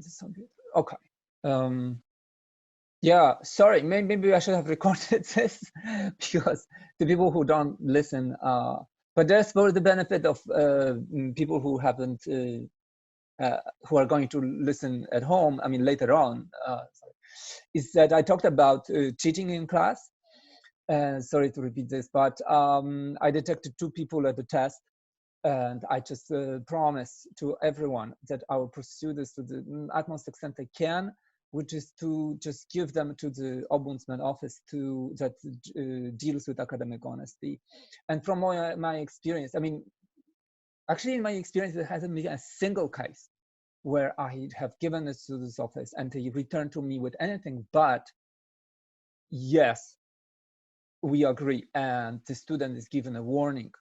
this is so good. Okay. Yeah, sorry, maybe I should have recorded this because the people who don't listen, but that's for the benefit of people who haven't, who are going to listen at home, I mean, later on, sorry, is that I talked about cheating in class. Sorry to repeat this, but I detected 2 people at the test, and I just promise to everyone that I will pursue this to the utmost extent I can, which is to just give them to the Ombudsman office that deals with academic honesty. And from my experience, I mean, actually in my experience, there hasn't been a single case where I have given this to this office and they return to me with anything but, yes, we agree, and the student is given a warning.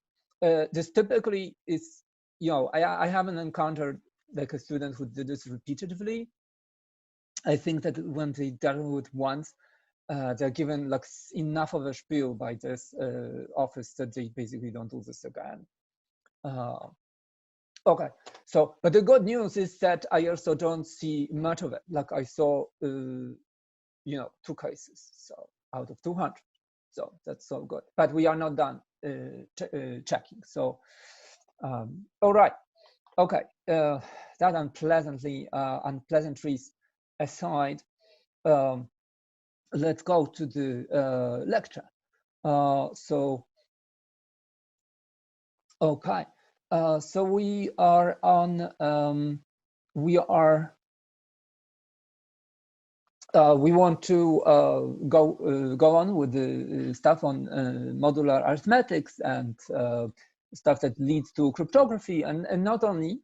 This typically is, you know, I haven't encountered like a student who did this repeatedly. I think that when they done it once, they're given like enough of a spiel by this office that they basically don't do this again. Okay, so, but the good news is that I also don't see much of it. Like I saw, you know, 2 cases, so out of 200. So that's so good, but we are not done checking. So, all right, okay. That unpleasantries aside, let's go to the lecture. So, okay. So we are on. We want to go on with the stuff on modular arithmetics and stuff that leads to cryptography, and not only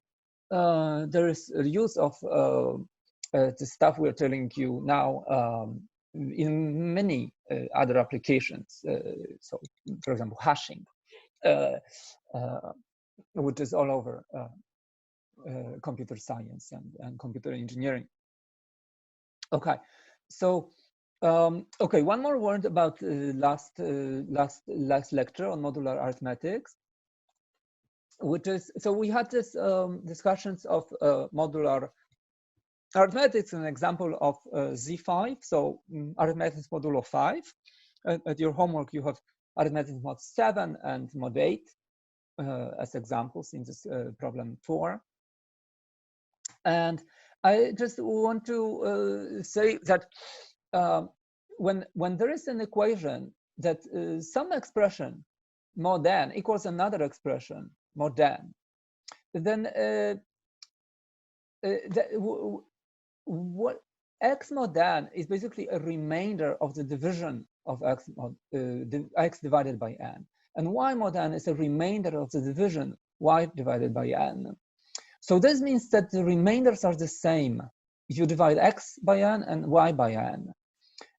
there is a use of the stuff we're telling you now in many other applications. So, for example, hashing, which is all over computer science and computer engineering. Okay, so okay, one more word about last lecture on modular arithmetics, which is, so we had this discussions of modular arithmetics, an example of Z5. So arithmetics modulo 5. At your homework, you have arithmetics mod 7 and mod 8 as examples in this problem 4. And I just want to say that when there is an equation that some expression mod n equals another expression mod n, then what x mod n is basically a remainder of the division of x mod x divided by n, and y mod n is a remainder of the division y divided by n. So this means that the remainders are the same if you divide x by n and y by n.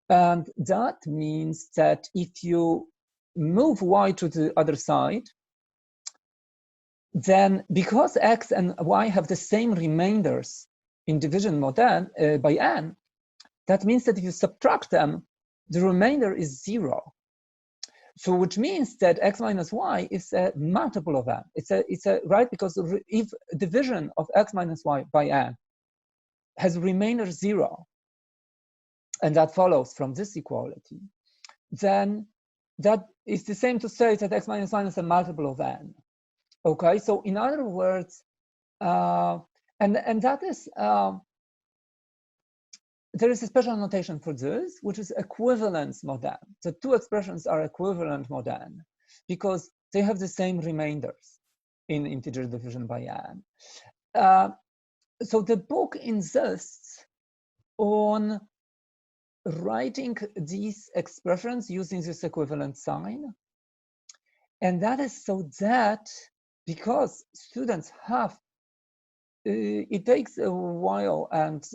And that means that if you move y to the other side, then because x and y have the same remainders in division mod n by n, that means that if you subtract them, the remainder is 0. So which means that x minus y is a multiple of n. It's a right, because if division of x minus y by n has remainder 0, and that follows from this equality, then that is the same to say that x minus 1 is a multiple of n. Okay, so in other words, and that is, there is a special notation for this, which is equivalence mod n. The 2 expressions are equivalent mod n because they have the same remainders in integer division by n. So the book insists on writing these expressions using this equivalent sign. And that is so that, because students have, it takes a while, and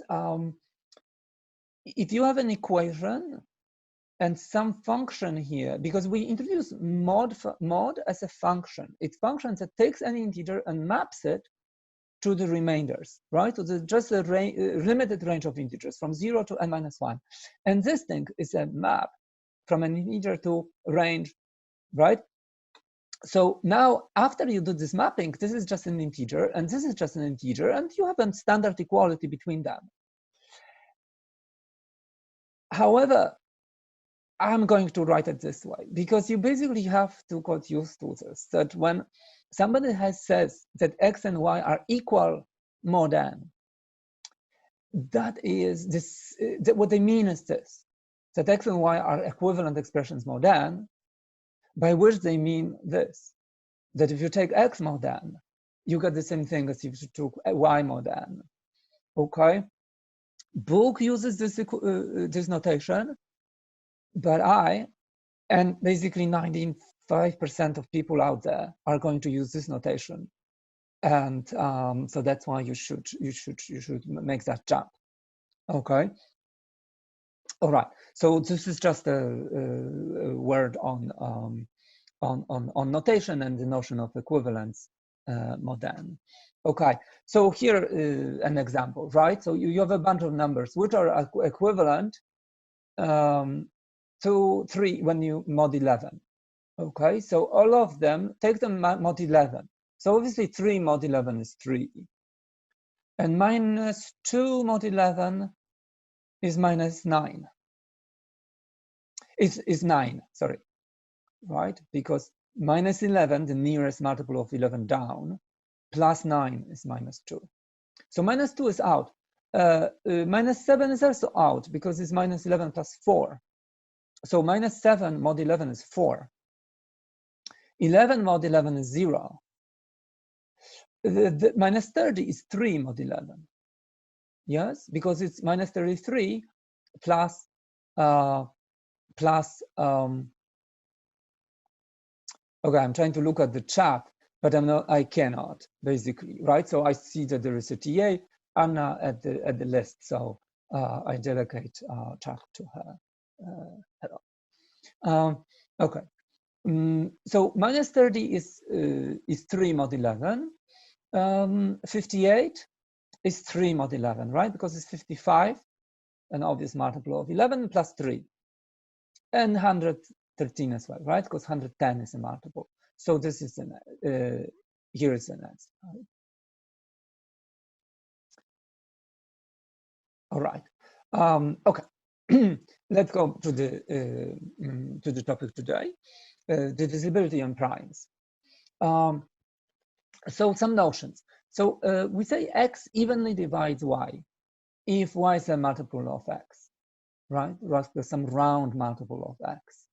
if you have an equation and some function here, because we introduce mod as a function, it's function that takes any integer and maps it to the remainders, right? To just a limited range of integers from 0 to n minus 1. And this thing is a map from an integer to range, right? So now, after you do this mapping, this is just an integer, and this is just an integer, and you have a standard equality between them. However, I'm going to write it this way, because you basically have to get used to this, that when somebody says that x and y are equal more than, that is this, what they mean is this, that x and y are equivalent expressions more than, by which they mean this, that if you take x more than, you get the same thing as if you took y more than. Okay, book uses this this notation, but and basically 95% of people out there are going to use this notation, and so that's why you should make that jump. Okay. All right. So this is just a word on notation and the notion of equivalence more than. Okay, so here an example, right? So you have a bunch of numbers which are equivalent to 3 when you mod 11. Okay, so all of them, take them mod 11. So obviously 3 mod 11 is 3. And minus 2 mod 11 is minus 9. Is 9, sorry, right? Because minus 11, the nearest multiple of 11 down, plus 9 is minus 2. So minus 2 is out. Minus 7 is also out because it's minus 11 plus 4. So minus 7 mod 11 is 4. 11 mod 11 is 0. The minus 30 is 3 mod 11. Yes, because it's minus 33 plus okay, I'm trying to look at the chat, but I cannot, basically, right? So I see that there is a TA, Anna at the list, so I delegate chat to her. Hello. Okay. So minus 30 is 3 mod 11. 58 is 3 mod 11, right? Because it's 55, an obvious multiple of 11 plus 3. And 113 as well, right? Because 110 is a multiple. So this is an here is an answer. Right? All right. Okay. Let's go to the topic today, divisibility on primes. So some notions. So we say x evenly divides y if y is a multiple of x, right? Some round multiple of x.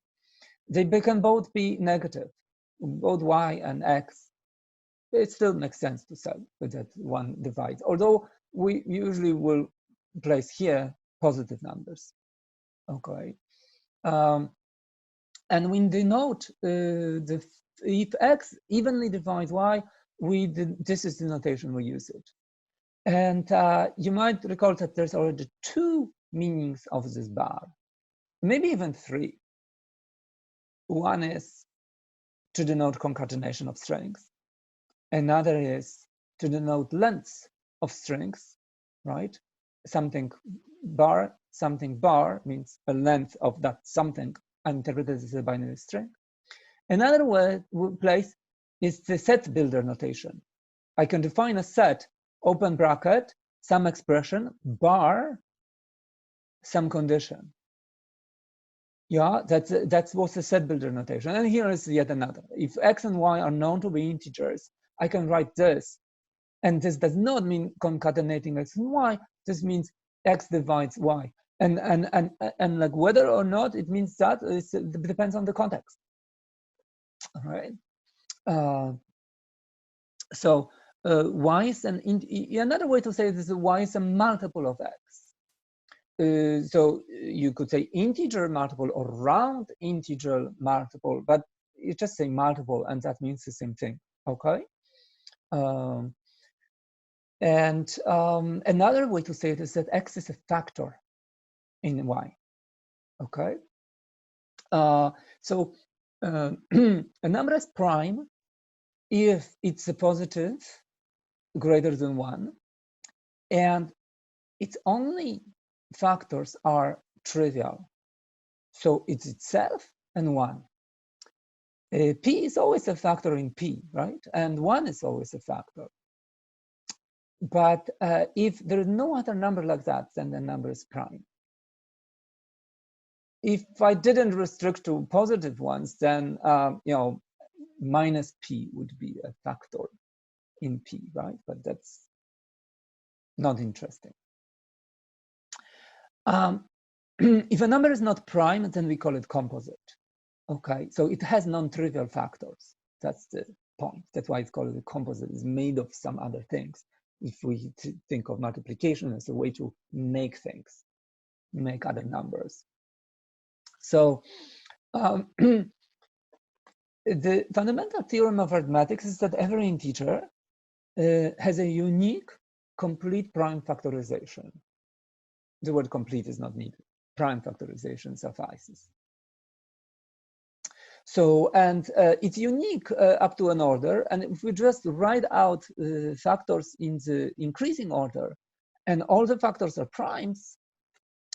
They can both be negative, both y and x. It still makes sense to say that one divides, although we usually will place here positive numbers. Okay. And we denote if x evenly divides y, this is the notation we use it. And you might recall that there's already 2 meanings of this bar, maybe even 3. One is to denote concatenation of strings. Another is to denote lengths of strings, right? Something bar means a length of that something interpreted as a binary string. Another place is the set builder notation. I can define a set, open bracket, some expression, bar, some condition. Yeah, that's what's the set builder notation. And here is yet another. If x and y are known to be integers, I can write this. And this does not mean concatenating x and y. This means x divides y. And like whether or not it means that, it depends on the context. All right. So y is another way to say this is y is a multiple of x. So you could say integer multiple or round integer multiple, but you just say multiple and that means the same thing, okay? Another way to say it is that x is a factor in y, okay? So a number is prime if it's a positive greater than 1, and its only factors are trivial. So it's itself and 1. P is always a factor in P, right? And 1 is always a factor. But if there is no other number like that, then the number is prime. If I didn't restrict to positive ones, then you know, minus P would be a factor in P, right? But that's not interesting. If a number is not prime, then we call it composite. Okay, so it has non-trivial factors. That's the point. That's why it's called a composite. It's made of some other things. If we think of multiplication as a way to make things, make other numbers. So the fundamental theorem of arithmetic is that every integer has a unique, complete prime factorization. The word complete is not needed. Prime factorization suffices. So, and it's unique up to an order. And if we just write out factors in the increasing order, and all the factors are primes,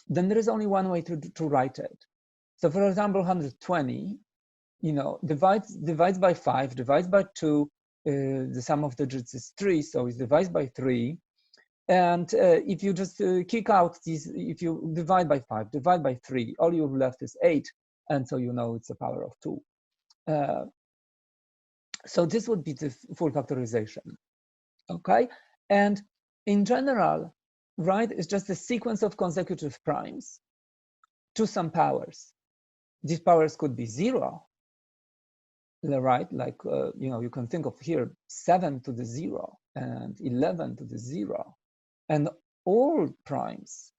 then there is only one way to write it. So for example, 120, you know, divides by 5, divides by 2, the sum of digits is 3, so it divides by 3. And if you just kick out these, if you divide by 5, divide by 3, all you have left is 8. And so you know it's a power of 2. So this would be the full factorization, okay? And in general, right, it's just a sequence of consecutive primes to some powers. These powers could be 0, right? Like, you know, you can think of here 7 to the 0 and 11 to the 0, and all primes,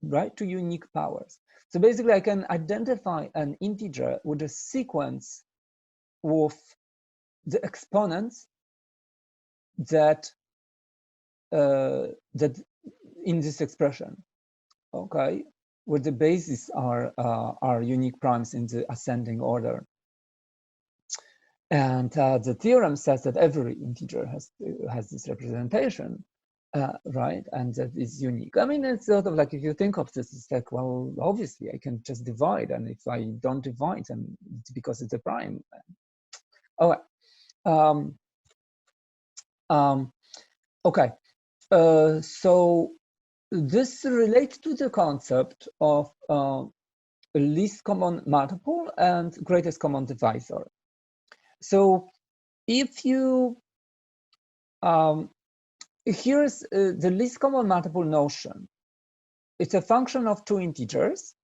right, to unique powers. So basically, I can identify an integer with a sequence of the exponents that that in this expression, okay, where the bases are unique primes in the ascending order. And the theorem says that every integer has this representation, right? And that is unique. I mean, it's sort of like, if you think of this, it's like, well, obviously I can just divide. And if I don't divide, then it's because it's a prime. Oh, okay. So this relates to the concept of least common multiple and greatest common divisor. So if you, here's the least common multiple notion. It's a function of two integers.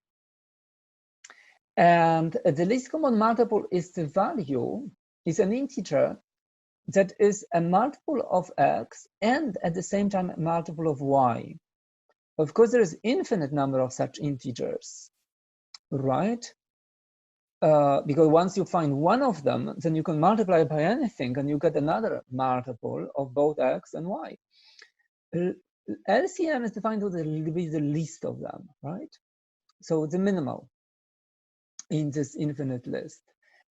And the least common multiple is the value, is an integer that is a multiple of x and at the same time a multiple of y. Of course, there is infinite number of such integers, right? Because once you find one of them, then you can multiply by anything and you get another multiple of both x and y. LCM is defined to be the least of them, right? So the minimal in this infinite list.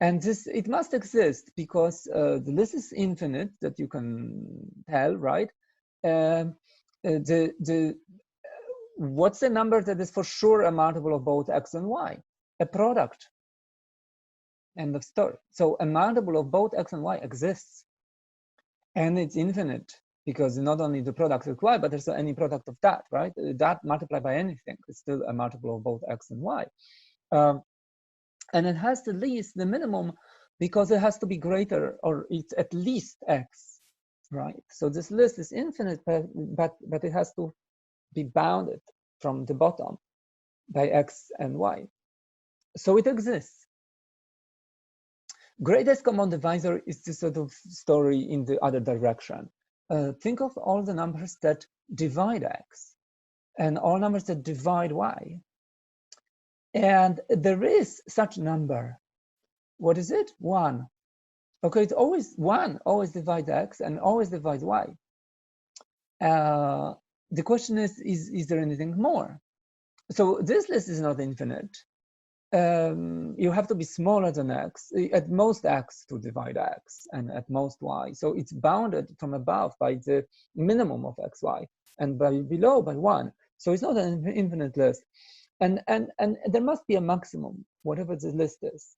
And this, it must exist because the list is infinite, that you can tell, right? What's the number that is for sure a multiple of both x and y? A product. End of story. So a multiple of both x and y exists. And it's infinite because not only the product of y, but there's any product of that, right? That multiplied by anything is still a multiple of both x and y. And it has the least, the minimum, because it has to be greater, or it's at least x, right? So this list is infinite, but it has to be bounded from the bottom by x and y. So it exists. Greatest common divisor is this sort of story in the other direction. Think of all the numbers that divide x and all numbers that divide y. And there is such number. What is it? 1. Okay, it's always 1, always divides x and always divides y. The question is there anything more? So this list is not infinite. You have to be smaller than x, at most x to divide x, and at most y. So it's bounded from above by the minimum of xy, and by below by 1. So it's not an infinite list. And there must be a maximum, whatever the list is.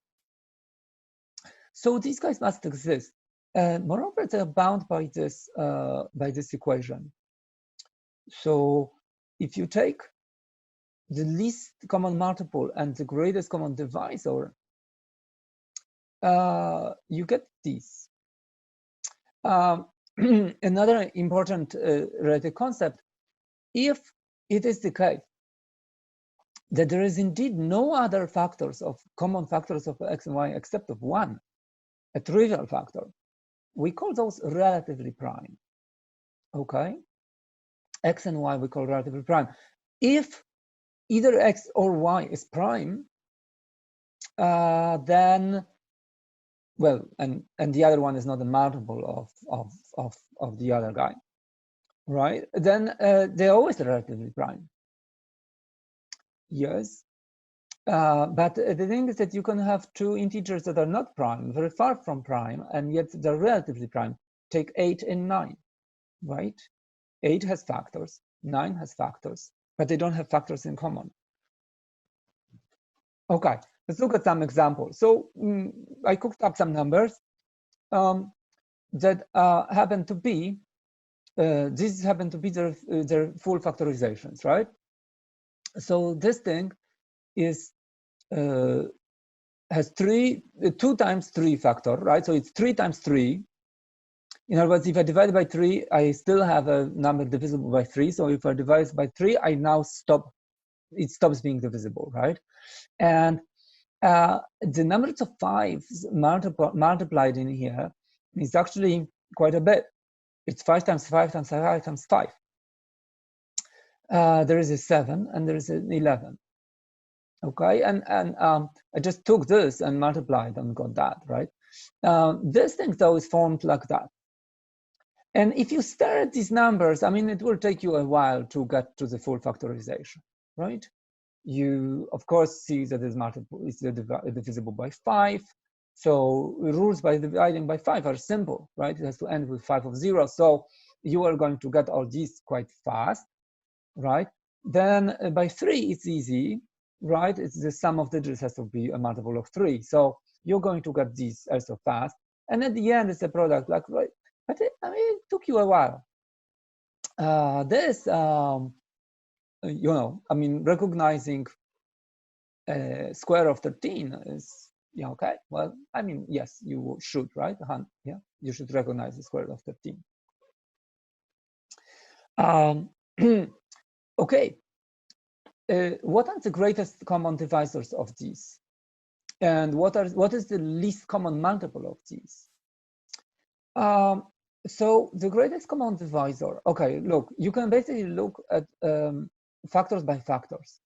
So these guys must exist. Moreover, they're bound by this equation. So if you take the least common multiple and the greatest common divisor, you get these. Another important related concept, if it is the case that there is indeed no other common factors of x and y except of one, a trivial factor, we call those relatively prime. Okay, x and y we call relatively prime. If either x or y is prime, then, well, and the other one is not a multiple of the other guy, right? Then they're always relatively prime. Yes, but the thing is that you can have two integers that are not prime, very far from prime, and yet they're relatively prime. Take 8 and 9, right? 8 has factors, 9 has factors, but they don't have factors in common. Okay, let's look at some examples. So I cooked up some numbers that happen to be, these happen to be their full factorizations, right? So this thing is has 2 times 3 factor, right? So it's 3 times 3. In other words, if I divide by 3, I still have a number divisible by 3. So if I divide by 3, I now it stops being divisible, right? And the numbers of 5s multiplied in here is actually quite a bit. It's 5 times 5 times 5 times 5. There is a 7 and there is an 11. Okay, and I just took this and multiplied and got that, right? This thing though is formed like that. And if you stare at these numbers, I mean, it will take you a while to get to the full factorization, right? You, of course, see that it's divisible by 5. So rules by dividing by 5 are simple, right? It has to end with 5 of 0. So you are going to get all these quite fast, right? Then by 3, it's easy, right? It's the sum of digits has to be a multiple of 3. So you're going to get these also fast. And at the end, it's a product, like, right? But I mean, it took you a while. You know, I mean, recognizing square of 13 is, yeah, okay. Well, I mean, yes, you should, right? Yeah, you should recognize the square of 13. Okay. What are the greatest common divisors of these? And what is the least common multiple of these? So the greatest common divisor, okay, look, you can basically look at factors by factors.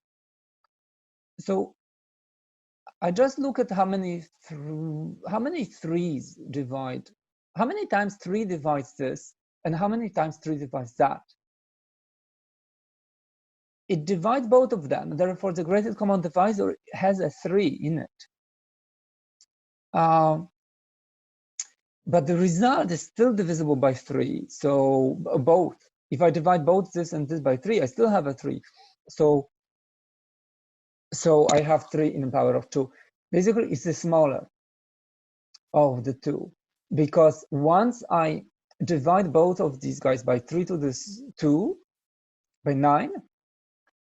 So I just look at how many 3s divide, how many times 3 divides this, and how many times 3 divides that. It divides both of them, therefore the greatest common divisor has a 3 in it. But the result is still divisible by 3. So both, if I divide both this and this by 3, I still have a 3. So I have 3 in the power of 2. Basically, it's the smaller of the two, because once I divide both of these guys by 3 to this 2, by 9,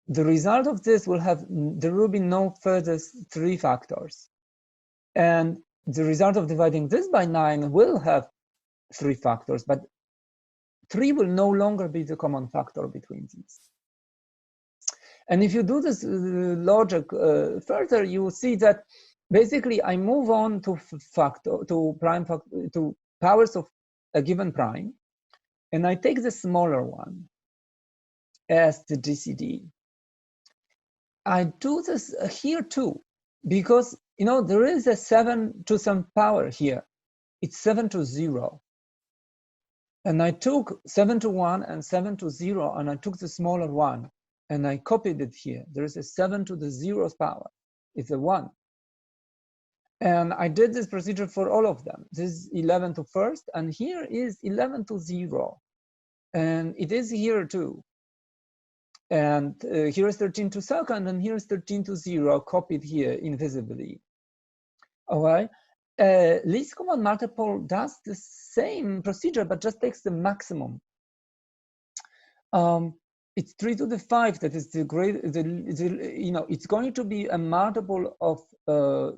the result of this will have, there will be no further 3 factors. And the result of dividing this by 9 will have 3 factors, but 3 will no longer be the common factor between these. And if you do this logic further, you will see that basically I move on to to powers of a given prime, and I take the smaller one as the GCD. I do this here too, because, you know, there is a 7 to some power here. It's 7 to 0. And I took 7 to 1 and 7 to 0, and I took the smaller one, and I copied it here. There is a 7 to the 0th power. It's a 1. And I did this procedure for all of them. This is 11 to first, and here is 11 to 0. And it is here too. And here is 13 to second, and here is 13 to 0, copied here invisibly. All right. Least common multiple does the same procedure, but just takes the maximum. It's 3 to the 5 that is the great, it's going to be a multiple of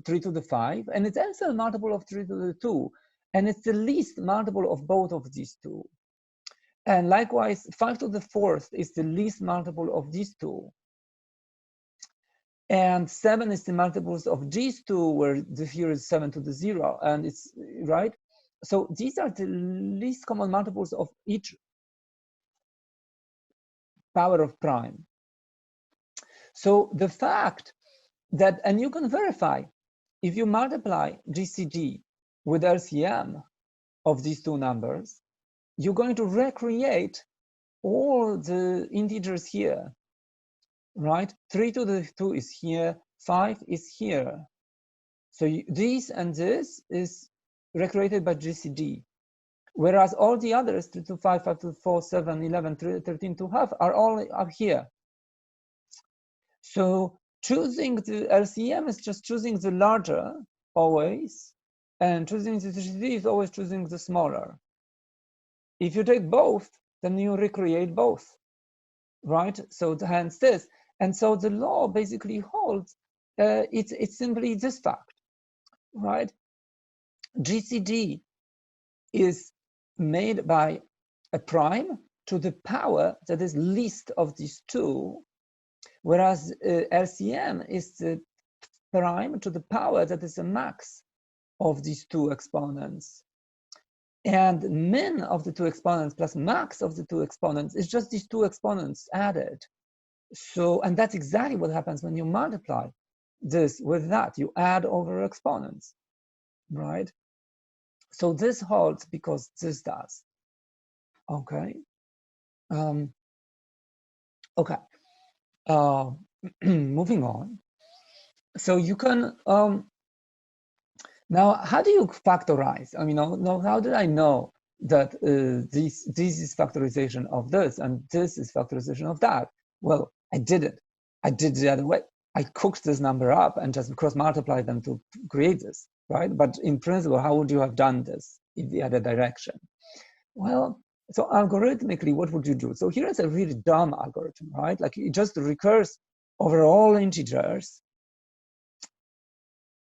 3 to the 5, and it's also a multiple of 3 to the 2, and it's the least multiple of both of these two. And likewise, 5 to the 4th is the least multiple of these two. And 7 is the multiples of these two, where here is 7 to the 0, and it's right. So these are the least common multiples of each power of prime. So the fact that, and you can verify, if you multiply GCD with LCM of these two numbers, you're going to recreate all the integers here, right? 3 to the 2 is here, 5 is here. So this and this is recreated by GCD. Whereas all the others, 2 to 5, 5 to 4, 7, 11, 13 to half, are all up here. So choosing the LCM is just choosing the larger always, and choosing the GCD is always choosing the smaller. If you take both, then you recreate both, right? So hence this. And so the law basically holds, it's simply this fact, right? GCD is made by a prime to the power that is least of these two, whereas LCM is the prime to the power that is a max of these two exponents. And min of the two exponents plus max of the two exponents is just these two exponents added. So, and that's exactly what happens when you multiply this with that. You add over exponents, right? So this holds because this does. Okay. Okay. Moving on. So you can now, how do you factorize? I mean, now how did I know that this is factorization of this and this is factorization of that? Well, I didn't. I did the other way. I cooked this number up and just cross multiplied them to create this, right? But in principle, how would you have done this in the other direction? Well, so algorithmically, what would you do? So here is a really dumb algorithm, right? Like it just recurs over all integers,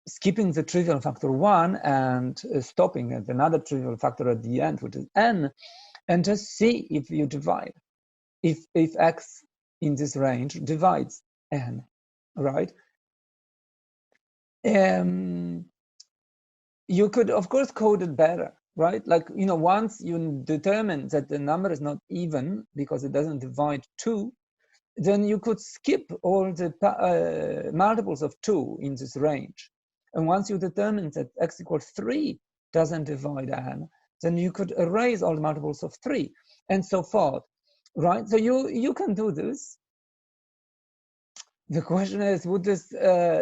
skipping the trivial factor 1 and stopping at another trivial factor at the end, which is n, and just see if you divide, if x in this range divides n, right? You could, of course, code it better, right? Like, once you determine that the number is not even because it doesn't divide 2, then you could skip all the multiples of 2 in this range. And once you determine that x equals 3 doesn't divide n, then you could erase all the multiples of 3 and so forth, right? So you can do this. The question is, would this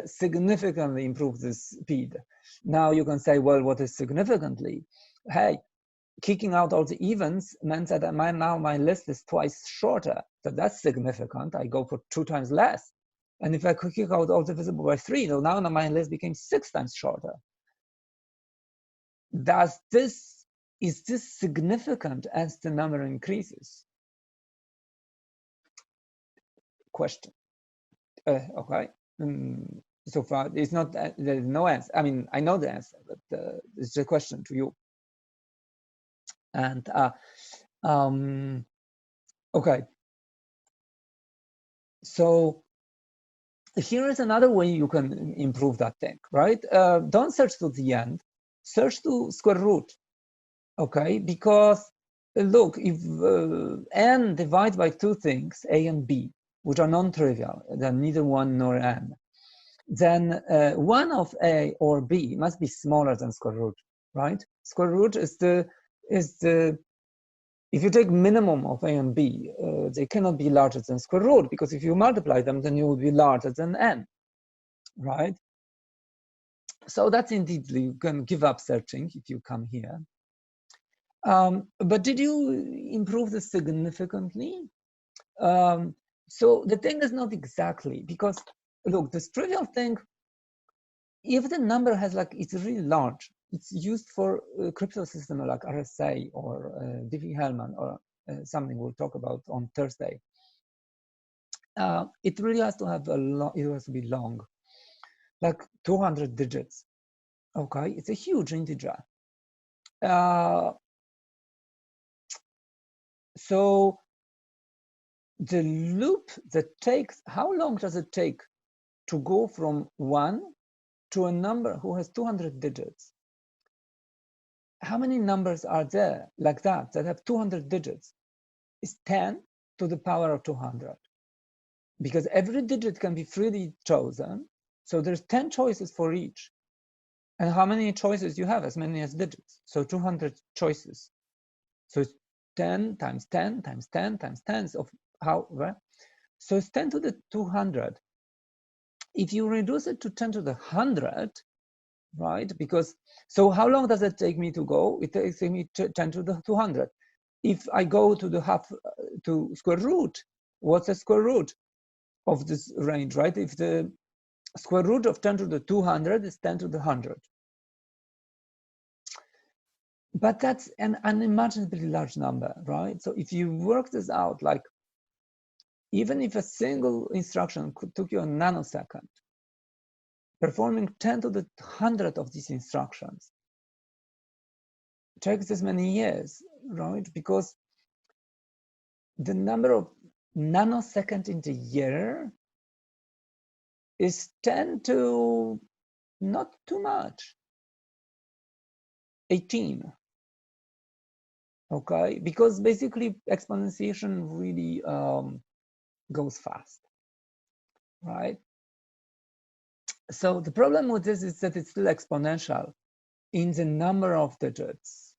significantly improve the speed? Now you can say, well, what is significantly? Hey, kicking out all the evens meant that now my list is twice shorter. So that's significant. I go for 2 times less. And if I kick out all divisible by 3, so now my list became 6 times shorter. Is this significant as the number increases? Question. Okay. So far, it's not. There's no answer. I mean, I know the answer, but it's a question to you. And okay. So here is another way you can improve that thing, right? Don't search to the end. Search to square root. Okay, because look, if n divides by 2 things, a and b, which are non-trivial, they're neither 1 nor n, then 1 of a or b must be smaller than square root, right? Square root is the if you take minimum of a and b, they cannot be larger than square root, because if you multiply them, then you will be larger than n, right? So that's indeed, you can give up searching if you come here. But did you improve this significantly? So the thing is not exactly, because look, this trivial thing, if the number has it's really large, it's used for crypto system like RSA or Diffie-Hellman or something we'll talk about on Thursday. It really has to have it has to be long, like 200 digits. Okay, it's a huge integer. So the loop that takes, how long does it take to go from 1 to a number who has 200 digits? How many numbers are there like that have 200 digits? It's 10 to the power of 200. Because every digit can be freely chosen. So there's 10 choices for each. And how many choices you have? As many as digits. So 200 choices. So it's 10 times 10 times 10 times 10 of how, right? So it's 10 to the 200. If you reduce it to 10 to the 100, right? Because, so how long does it take me to go? It takes me 10 to the 200. If I go to the to square root, what's the square root of this range, right? If the square root of 10 to the 200 is 10 to the 100. But that's an unimaginably large number, right? So if you work this out, like even if a single instruction took you a nanosecond, performing 10 to the 100 of these instructions takes this many years, right? Because the number of nanoseconds in the year is 10 to not too much, 18. Okay, because basically exponentiation really goes fast, right? So the problem with this is that it's still exponential in the number of digits.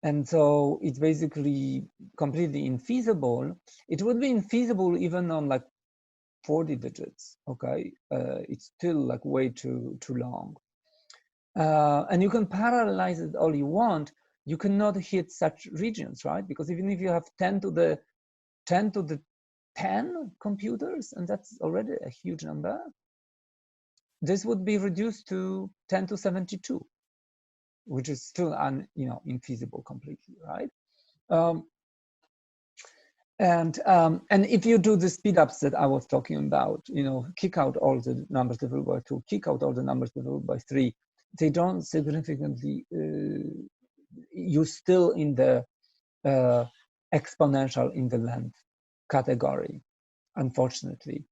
And so it's basically completely infeasible. It would be infeasible even on like 40 digits, okay? It's still like way too long. And you can parallelize it all you want. You cannot hit such regions, right? Because even if you have 10 to the 10 computers, and that's already a huge number, this would be reduced to 10 to 72, which is still infeasible completely, right? And if you do the speed ups that I was talking about, kick out all the numbers divided by 2, kick out all the numbers divided by 3, they don't significantly, you're still in the exponential in the length category, unfortunately.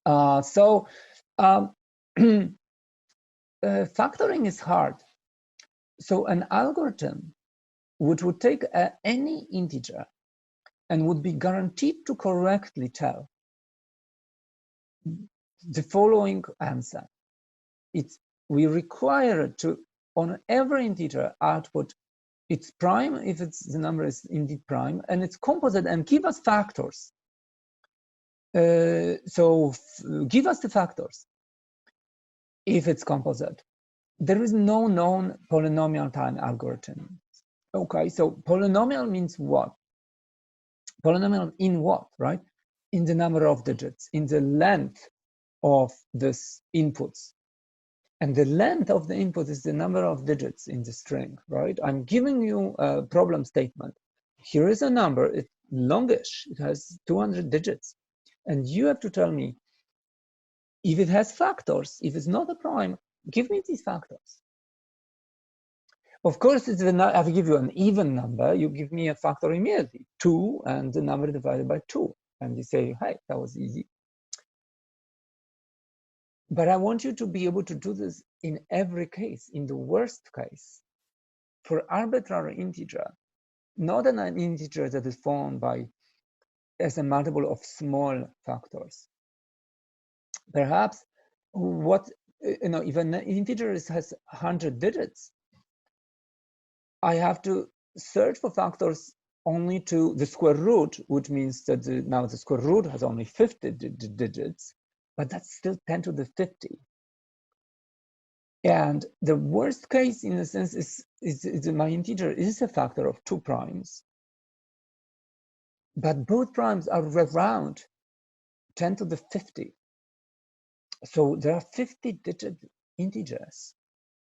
Factoring is hard. So an algorithm which would take any integer and would be guaranteed to correctly tell the following answer. We require it to, on every integer, output its prime if the number is indeed prime, and its composite, and give us factors. So give us the factors if it's composite. There is no known polynomial time algorithm. Okay, so polynomial means what? Polynomial in what, right? In the number of digits, in the length of this inputs. And the length of the input is the number of digits in the string, right? I'm giving you a problem statement. Here is a number, it's longish, it has 200 digits. And you have to tell me if it has factors, if it's not a prime, give me these factors. Of course, if I give you an even number, you give me a factor immediately, 2 and the number divided by 2. And you say, hey, that was easy. But I want you to be able to do this in every case, in the worst case, for arbitrary integer, not an integer that is formed as a multiple of small factors. Perhaps if an integer has 100 digits, I have to search for factors only to the square root, which means that now the square root has only 50 digits, but that's still 10 to the 50. And the worst case, in a sense, is my integer is a factor of 2 primes, but both primes are around 10 to the 50. So there are 50-digit integers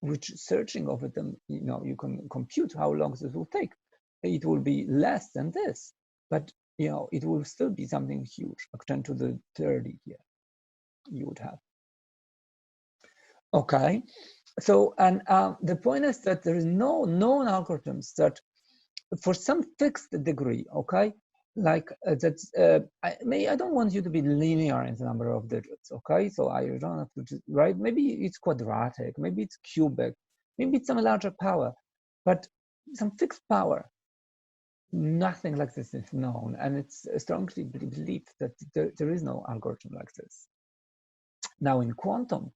which searching over them, you can compute how long this will take. It will be less than this, but it will still be something huge, like 10 to the 30 here you would have. Okay, so, and the point is that there is no known algorithms that for some fixed degree, okay, like that's I don't want you to be linear in the number of digits, okay, so I don't have to just, right, maybe it's quadratic, maybe it's cubic, maybe it's some larger power, but some fixed power, nothing like this is known, and it's strongly believed that there is no algorithm like this. Now in quantum,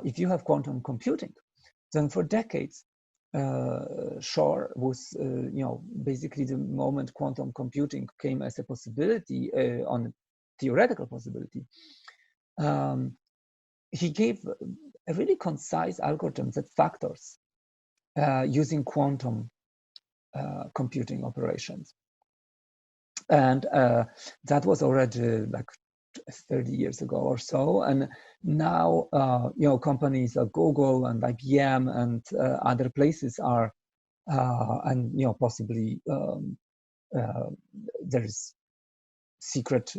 if you have quantum computing, then for decades, Shor was, basically the moment quantum computing came as a possibility, on a theoretical possibility, he gave a really concise algorithm that factors using quantum computing operations. And that was already like 30 years ago or so, and now companies like Google and IBM and other places are and possibly there's secret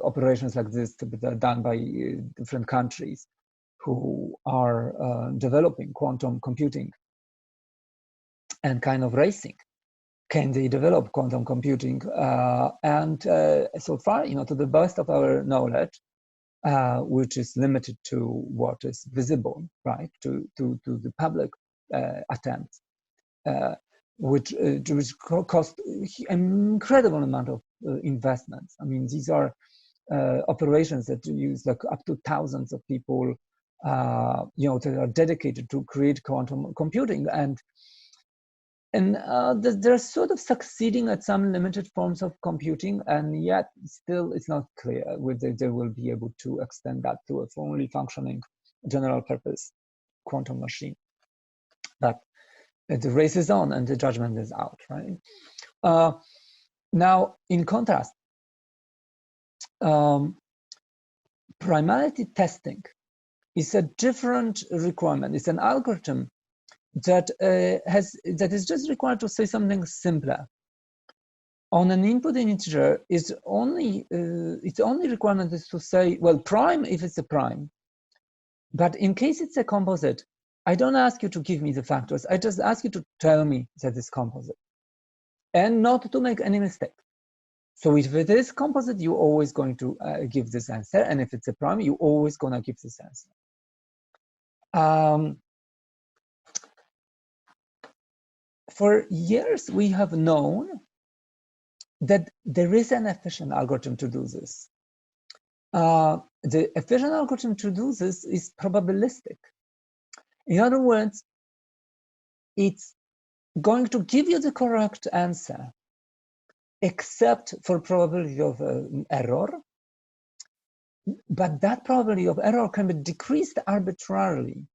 operations like this to be done by different countries who are developing quantum computing and kind of racing. Can they develop quantum computing? And so far, to the best of our knowledge, which is limited to what is visible, right, to the public attempts, which cost an incredible amount of investments. I mean, these are operations that use like up to thousands of people, that are dedicated to create quantum computing, and they're sort of succeeding at some limited forms of computing, and yet still it's not clear whether they will be able to extend that to a fully functioning general purpose quantum machine. But the race is on and the judgment is out, right? Now, in contrast, primality testing is a different requirement. It's an algorithm that is just required to say something simpler. On an input integer, its only requirement is to say, well, prime if it's a prime. But in case it's a composite, I don't ask you to give me the factors. I just ask you to tell me that it's composite, and not to make any mistake. So if it is composite, you're always going to give this answer, and if it's a prime, you're always going to give this answer. For years, we have known that there is an efficient algorithm to do this. The efficient algorithm to do this is probabilistic. In other words, it's going to give you the correct answer, except for probability of error. But that probability of error can be decreased arbitrarily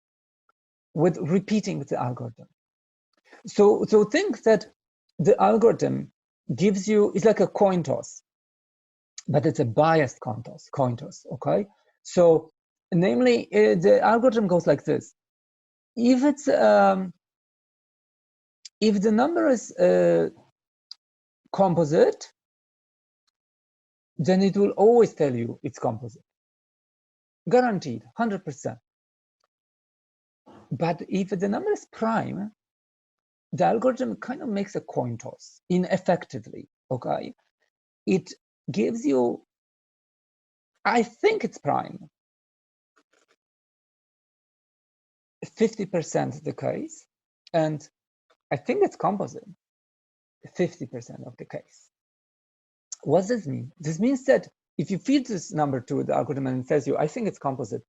with repeating the algorithm. So think that the algorithm gives you, it's like a coin toss, but it's a biased coin toss, okay? So namely, the algorithm goes like this. If it's if the number is composite, then it will always tell you it's composite, guaranteed, 100%. But if the number is prime, the algorithm kind of makes a coin toss ineffectively, okay? It gives you, I think it's prime, 50% the case, and I think it's composite, 50% of the case. What does this mean? This means that if you feed this number to the algorithm and it tells you, I think it's composite,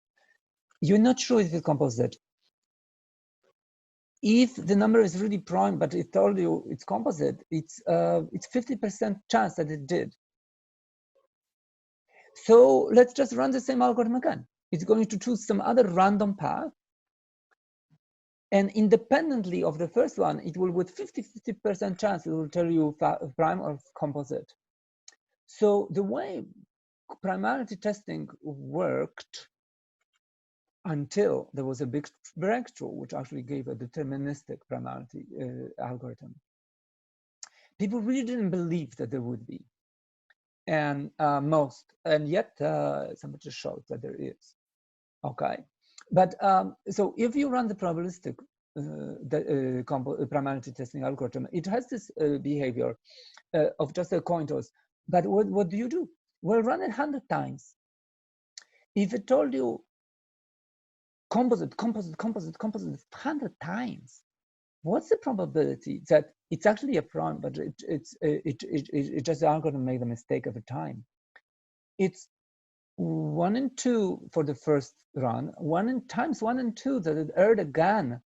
you're not sure if it's composite. If the number is really prime, but it told you it's composite, it's 50% chance that it did. So let's just run the same algorithm again. It's going to choose some other random path, and independently of the first one, it will, with 50% chance, it will tell you prime or composite. So the way primality testing worked until there was a big breakthrough, which actually gave a deterministic primality algorithm. People really didn't believe that there would be, and yet somebody showed that there is. Okay, but so if you run the probabilistic primality testing algorithm, it has this behavior of just a coin toss. But what do you do? Well, run it 100 times. If it told you composite 100 times, what's the probability that it's actually a prime, but it just the algorithm made a mistake every time? It's 1 in 2 for the first run, 1 in times 1 and 2 that it erred again.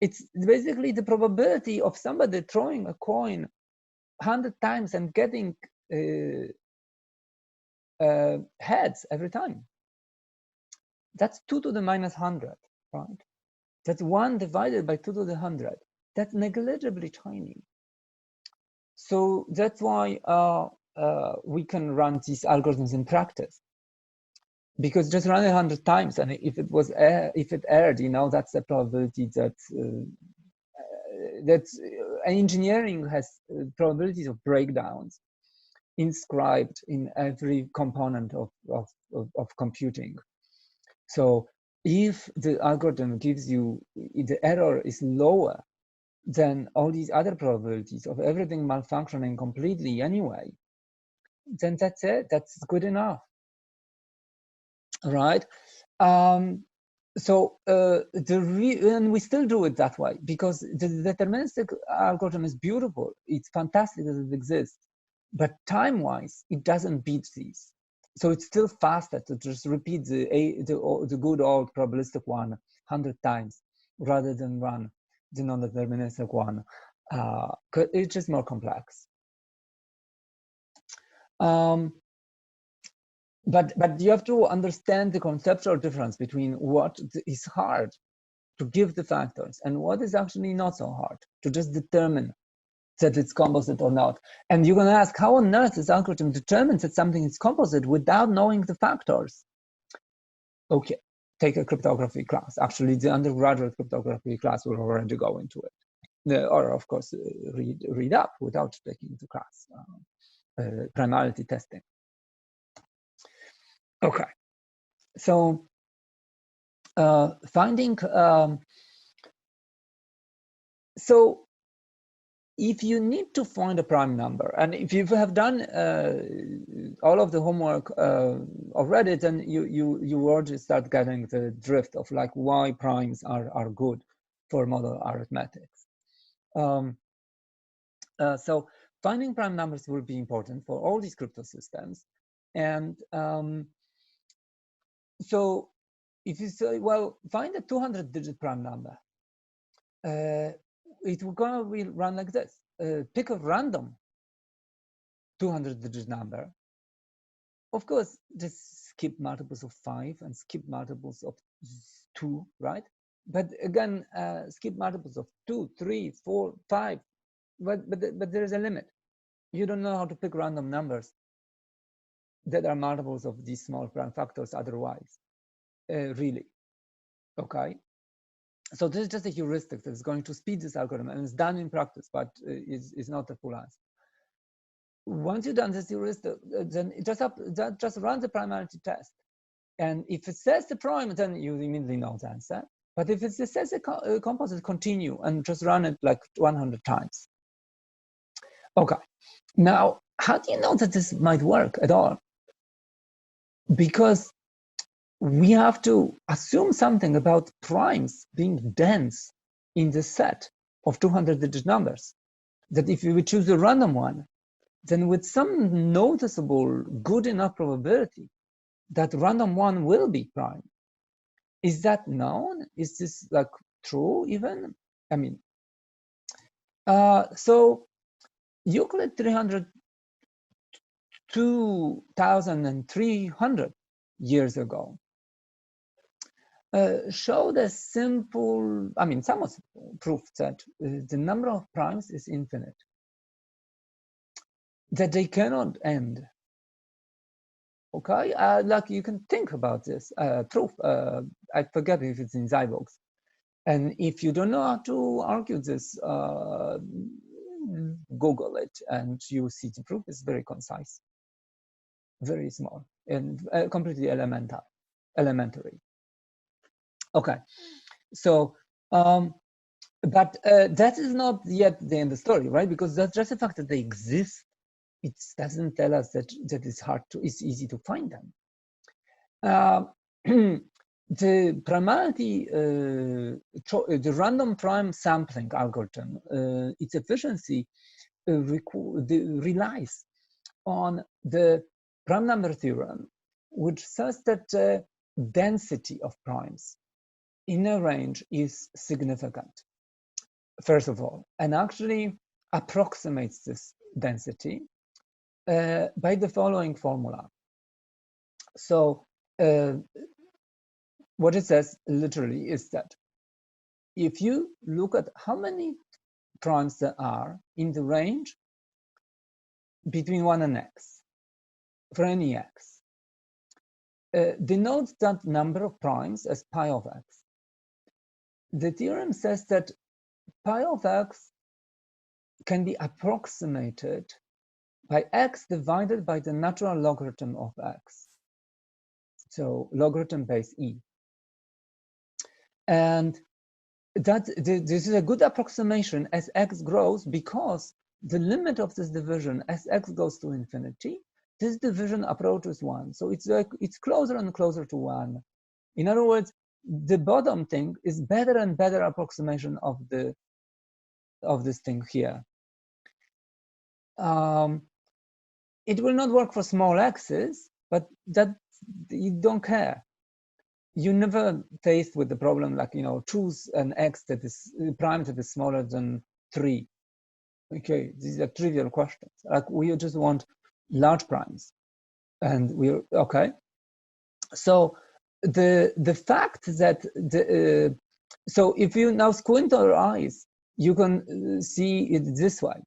It's basically the probability of somebody throwing a coin 100 times and getting heads every time. That's 2 to the minus 100, right? That's 1 divided by 2 to the 100. That's negligibly tiny. So that's why we can run these algorithms in practice. Because just run it 100 times, and if it erred, you know, that's the probability that engineering has probabilities of breakdowns inscribed in every component of computing. So if the algorithm gives you, the error is lower than all these other probabilities of everything malfunctioning completely anyway, then that's it, that's good enough, right? And we still do it that way because the deterministic algorithm is beautiful. It's fantastic that it exists, but time-wise, it doesn't beat these. So it's still faster to just repeat the good old probabilistic one 100 times rather than run the non-deterministic one. It's just more complex. But you have to understand the conceptual difference between what is hard to give the factors and what is actually not so hard to just determine that it's composite or not. And you're going to ask, how on earth this algorithm determines that something is composite without knowing the factors? Okay, take a cryptography class. Actually, the undergraduate cryptography class will already go into it. Or, of course, read up without taking the class. Primality testing. Okay, so finding so if you need to find a prime number, and if you have done all of the homework already, then you already start getting the drift of like why primes are good for model arithmetics. So finding prime numbers will be important for all these crypto systems, and so if you say, well, find a 200-digit prime number, it will gonna run like this. Pick a random 200-digit number. Of course, just skip multiples of 5 and skip multiples of 2, right? But again, skip multiples of 2, 3, 4, 5. But there is a limit. You don't know how to pick random numbers that are multiples of these small prime factors otherwise, really. Okay. So this is just a heuristic that is going to speed this algorithm, and it's done in practice, but is not a full answer. Once you've done this heuristic, then just run the primality test. And if it says the prime, then you immediately know the answer. But if it says a composite, continue and just run it like 100 times. Okay. Now, how do you know that this might work at all? Because we have to assume something about primes being dense in the set of 200-digit numbers. That if we choose a random one, then with some noticeable good enough probability, that random one will be prime. Is that known? Is this like true even? I mean, so Euclid 2,300 years ago showed a simple, I mean, somewhat simple proof that the number of primes is infinite, that they cannot end. Okay, like you can think about this proof. I forget if it's in Zybox. And if you don't know how to argue this, Google it and you see the proof is very concise, very small, and completely elementary. Okay, so but that is not yet the end of the story, right? Because that's just the fact that they exist. It doesn't tell us that it's easy to find them. The primality, the random prime sampling algorithm, its efficiency relies on the prime number theorem, which says that the density of primes in a range is significant, first of all, and actually approximates this density by the following formula. So what it says literally is that if you look at how many primes there are in the range between 1 and x, for any x, denote that number of primes as pi of x. The theorem says that pi of x can be approximated by x divided by the natural logarithm of x. So logarithm base e. And that this is a good approximation as x grows, because the limit of this division as x goes to infinity, this division approaches 1. So it's like it's closer and closer to 1. In other words, the bottom thing is better and better approximation of this thing here. It will not work for small x's, but that you don't care. You never faced with the problem like, you know, choose an x that is prime that is smaller than 3. Okay, these are trivial questions. Like we just want large primes, and we're okay. So the fact that so if you now squint your eyes, you can see it this way.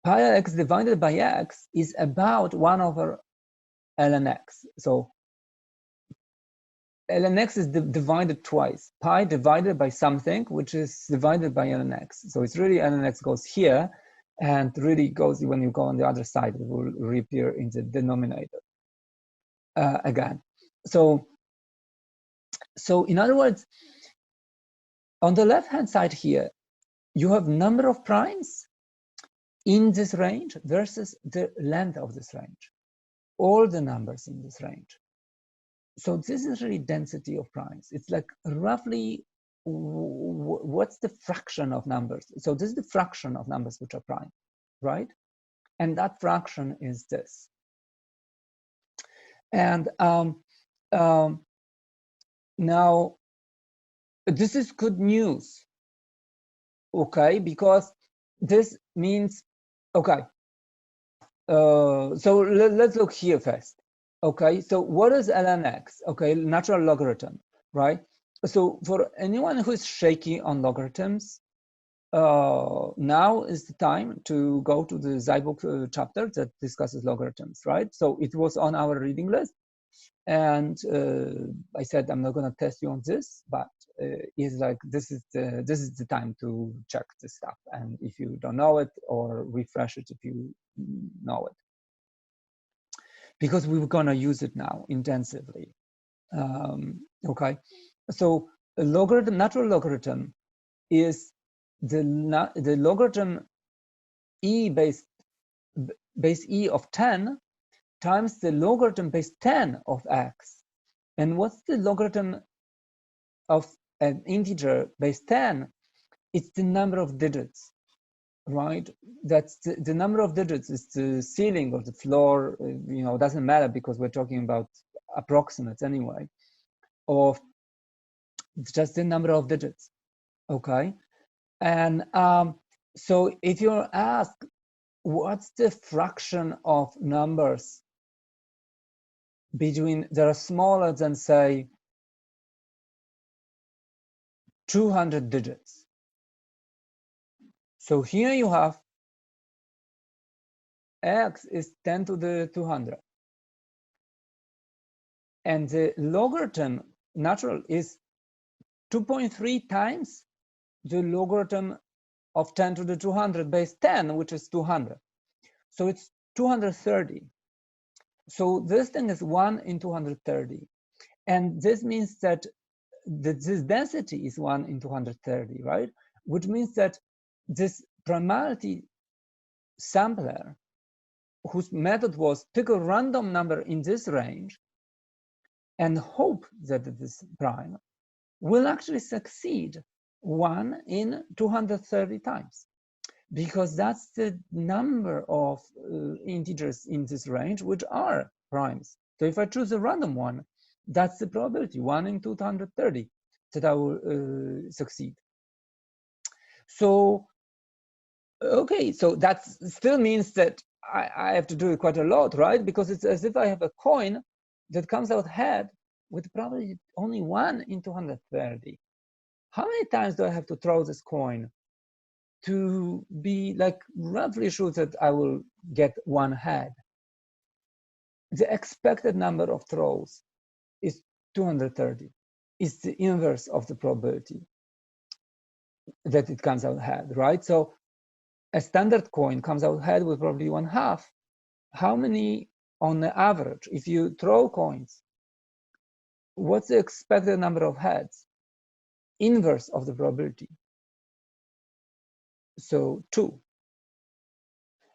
Pi x divided by x is about 1 over ln x. So ln x is divided twice. Pi divided by something, which is divided by ln x. So it's really ln x goes here, and really goes when you go on the other side, it will reappear in the denominator again. So in other words, on the left-hand side here, you have number of primes in this range versus the length of this range, all the numbers in this range. So this is really density of primes. It's like roughly what's the fraction of numbers. So this is the fraction of numbers which are prime, right? And that fraction is this. And now this is good news, okay? Because this means, okay, so let's look here first. Okay, so what is ln x? Okay, natural logarithm, right? So for anyone who is shaky on logarithms, now is the time to go to the Zybox chapter that discusses logarithms, right? So it was on our reading list, and I said I'm not going to test you on this, but it's like this is the time to check this stuff, and if you don't know it, or refresh it if you know it, because we're going to use it now intensively. Okay, so a logarithm, natural logarithm, is the logarithm e base e of 10 times the logarithm base 10 of x. And what's the logarithm of an integer base 10? It's the number of digits, right? That's the number of digits is the ceiling or the floor, you know, doesn't matter because we're talking about approximates anyway, of just the number of digits, okay? And so if you're asked, what's the fraction of numbers between that are smaller than, say, 200 digits? So here you have x is 10 to the 200. And the logarithm natural is 2.3 times the logarithm of 10 to the 200 base 10, which is 200. So it's 230. So this thing is 1 in 230. And this means that this density is 1 in 230, right? Which means that this primality sampler, whose method was pick a random number in this range and hope that it is prime, will actually succeed 1 in 230 times, because that's the number of integers in this range which are primes. So if I choose a random one, that's the probability, 1 in 230, that I will succeed. So, okay, so that still means that I have to do it quite a lot, right? Because it's as if I have a coin that comes out head with probably only 1 in 230. How many times do I have to throw this coin to be like roughly sure that I will get one head? The expected number of throws is 230. It's the inverse of the probability that it comes out head, right? So a standard coin comes out head with probably 1/2. How many on the average, if you throw coins, what's the expected number of heads? Inverse of the probability. So 2.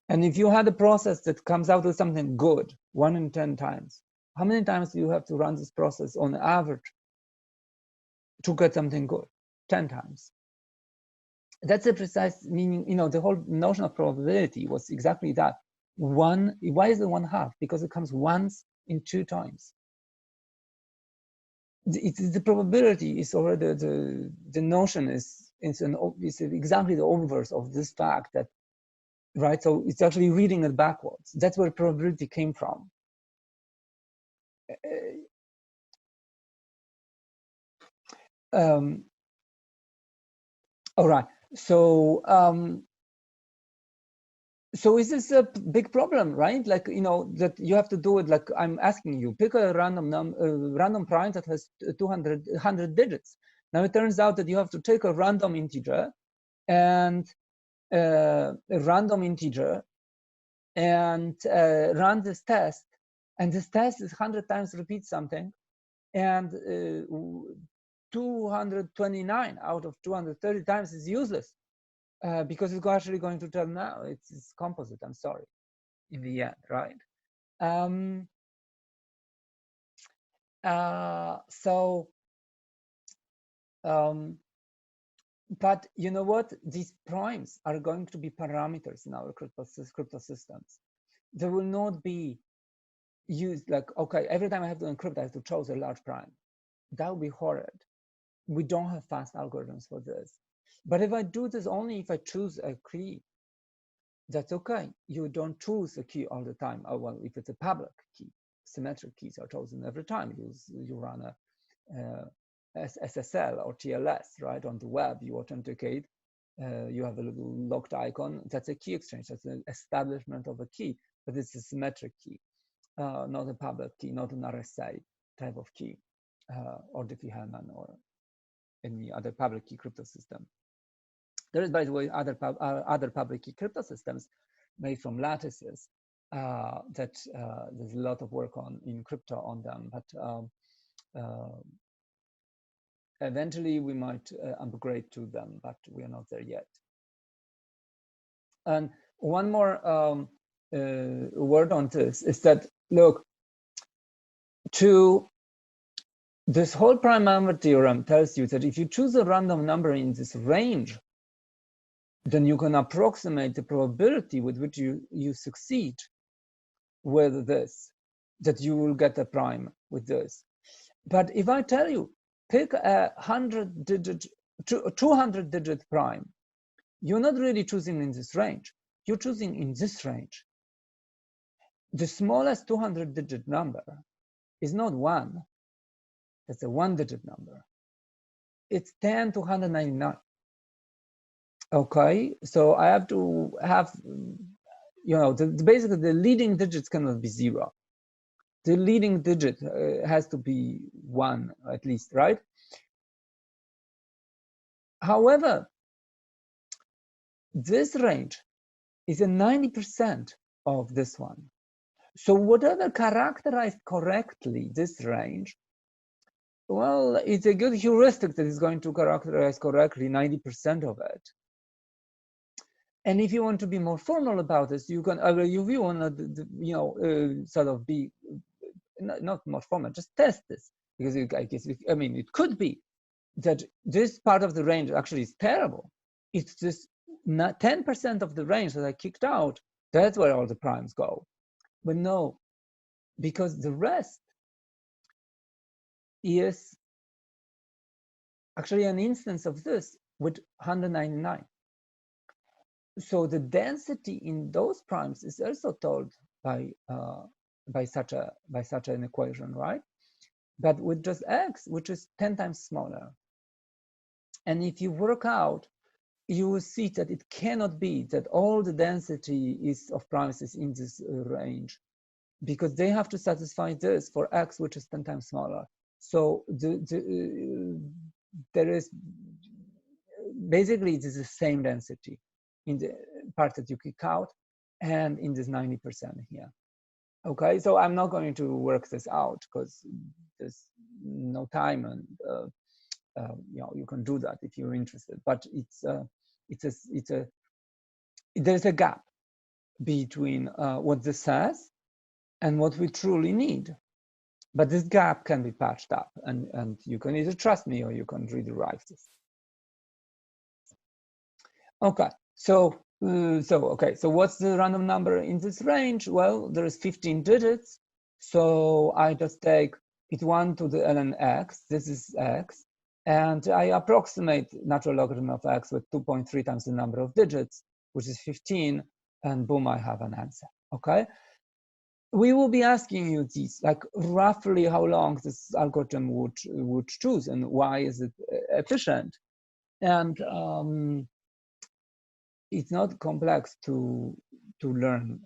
And if you had a process that comes out with something good, 1 in 10 times, how many times do you have to run this process on average to get something good? 10 times. That's a precise meaning, you know, the whole notion of probability was exactly that. One, why is it 1/2? Because it comes once in 2 times. The probability is already, the notion is exactly the obverse of this fact that, right? So it's actually reading it backwards. That's where probability came from. All right. So so is this a big problem, right? Like, you know, that you have to do it like I'm asking you, pick a random prime that has 100 digits. Now it turns out that you have to take a random integer and run this test, and this test is 100 times repeat something, and 229 out of 230 times is useless. Because it's actually going to tell now it's composite, I'm sorry, in the end, right? But you know what? These primes are going to be parameters in our crypto systems. They will not be used like, okay, every time I have to encrypt, I have to choose a large prime. That would be horrid. We don't have fast algorithms for this. But if I do this only if I choose a key, that's okay. You don't choose a key all the time. Oh, well, if it's a public key, symmetric keys are chosen every time. You run a SSL or TLS, right? On the web, you authenticate. You have a little locked icon. That's a key exchange. That's an establishment of a key, but it's a symmetric key, not a public key, not an RSA type of key, or Diffie-Hellman or any other public key crypto system. There is, by the way, other public key crypto systems made from lattices that there's a lot of work on in crypto on them, but eventually we might upgrade to them, but we are not there yet. And one more word on this is that, look, this whole Primality theorem tells you that if you choose a random number in this range, then you can approximate the probability with which you succeed with this, that you will get a prime with this. But if I tell you, pick a 200-digit prime, you're not really choosing in this range. You're choosing in this range. The smallest 200-digit number is not 1. That's a 1-digit number. It's 10 to 199. Okay, so I have to have, you know, basically the leading digits cannot be 0. The leading digit has to be 1 at least, right? However, this range is a 90% of this one. So whatever characterized correctly this range, well, it's a good heuristic that is going to characterize correctly 90% of it. And if you want to be more formal about this, you can, if you want to, sort of be not more formal, just test this, because I guess I mean it could be that this part of the range actually is terrible. It's just 10% of the range that I kicked out. That's where all the primes go. But no, because the rest is actually an instance of this with 199. So the density in those primes is also told by such an equation, right? But with just x, which is 10 times smaller. And if you work out, you will see that it cannot be that all the density is of primes is in this range, because they have to satisfy this for x, which is 10 times smaller. So there is basically it is the same density in the part that you kick out and in this 90% here. Okay, so I'm not going to work this out because there's no time, and you can do that if you're interested. But there's a gap between what this says and what we truly need. But this gap can be patched up, and you can either trust me or you can rederive this. Okay, so what's the random number in this range? Well, there is 15 digits, so I just take it 1 to the ln x. This is x, and I approximate natural logarithm of x with 2.3 times the number of digits, which is 15, and boom, I have an answer. Okay, we will be asking you these, like roughly how long this algorithm would choose and why is it efficient, and it's not complex to learn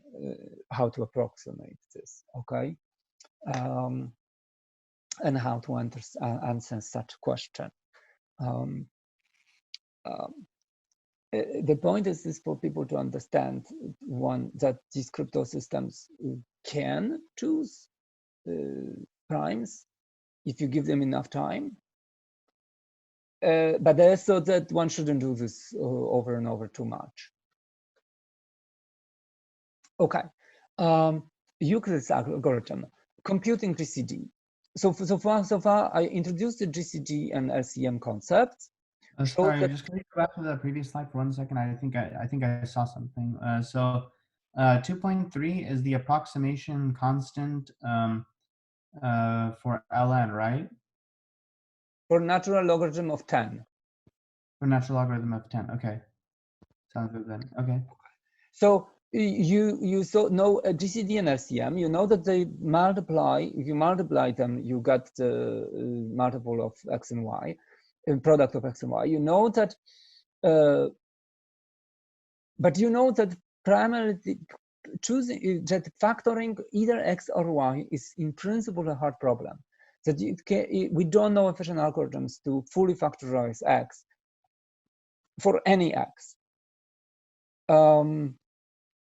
how to approximate this, okay, and how to answer such question. The point is this for people to understand, one, that these crypto systems can choose primes if you give them enough time, but also that one shouldn't do this over and over too much. Okay, Euclid's algorithm, computing GCD. So far, I introduced the GCD and LCM concepts. Sorry, just can you go back to the previous slide for 1 second? I think I saw something. 2.3 is the approximation constant for ln, right? For natural logarithm of 10. For natural logarithm of 10. Okay, sounds good then. Okay. So you know GCD and LCM. You know that they multiply. If you multiply them, you get the multiple of x and y, product of x and y. You know that, but you know that primarily choosing that factoring either x or y is in principle a hard problem. That we don't know efficient algorithms to fully factorize x for any x.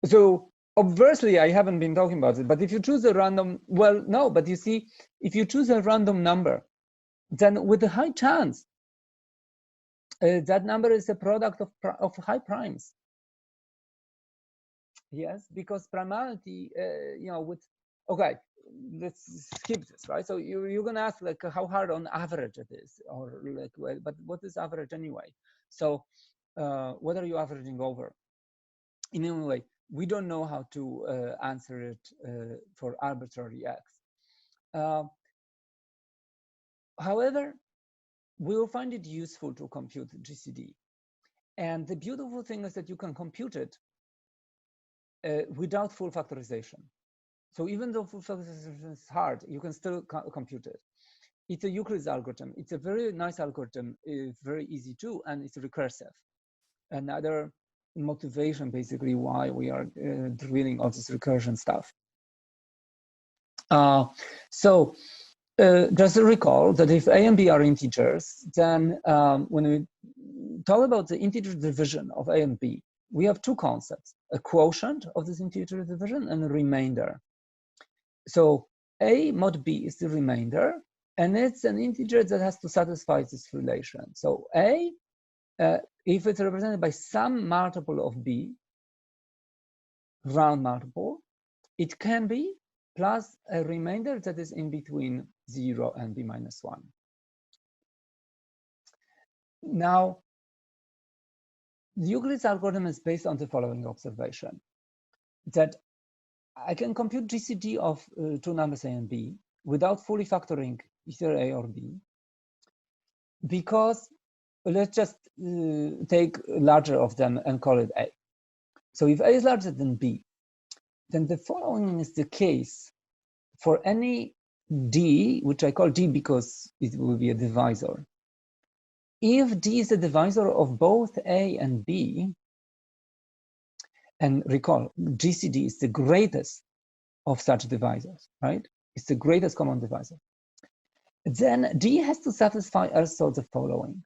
So obviously, I haven't been talking about it, but if you choose a random, well, no, but you see, if you choose a random number, then with a high chance, that number is a product of high primes. Yes, because primality, okay, let's skip this, right? So you're gonna ask like how hard on average it is, or like, well, but what is average anyway? So what are you averaging over? In any way, we don't know how to answer it for arbitrary x. However, we will find it useful to compute GCD. And the beautiful thing is that you can compute it without full factorization. So even though full factorization is hard, you can still compute it. It's a Euclid's algorithm. It's a very nice algorithm. It's very easy too, and it's recursive. Another motivation basically why we are drilling all this recursion stuff. Just to recall that if a and b are integers, then when we talk about the integer division of a and b, we have two concepts: a quotient of this integer division and a remainder. So a mod b is the remainder, and it's an integer that has to satisfy this relation. So a, if it's represented by some multiple of b, round multiple, it can be plus a remainder that is in between 0 and b minus 1. Now, the Euclid's algorithm is based on the following observation, that I can compute GCD of two numbers a and b without fully factoring either a or b, because let's just take larger of them and call it a. So if a is larger than b, then the following is the case for any d, which I call d because it will be a divisor. If d is a divisor of both a and b, and recall, GCD is the greatest of such divisors, right? It's the greatest common divisor. Then d has to satisfy also the following.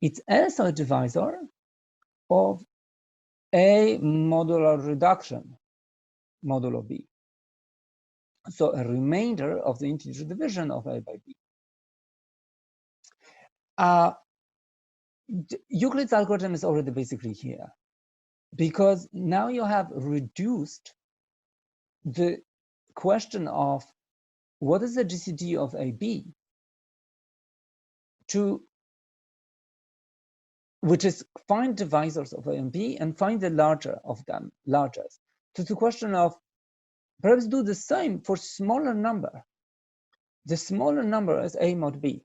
It's also a divisor of a modular reduction modulo b. So a remainder of the integer division of a by b. Euclid's algorithm is already basically here, because now you have reduced the question of what is the GCD of AB to, which is find divisors of A and B and find the larger of them, largest, to the question of perhaps do the same for smaller number. The smaller number is A mod B.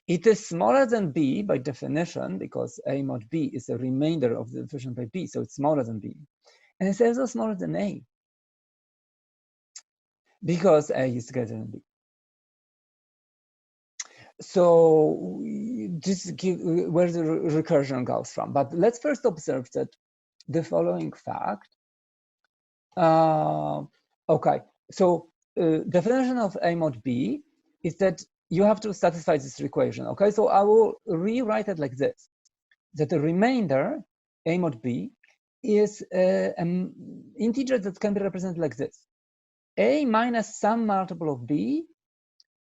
It is smaller than B by definition, because A mod B is a remainder of the division by B, so it's smaller than B. And it's also smaller than A, because A is greater than B. So this gives where the recursion goes from. But let's first observe that the following fact. Okay, so definition of A mod B is that you have to satisfy this equation. Okay, so I will rewrite it like this: that the remainder A mod B is an integer that can be represented like this: A minus some multiple of B.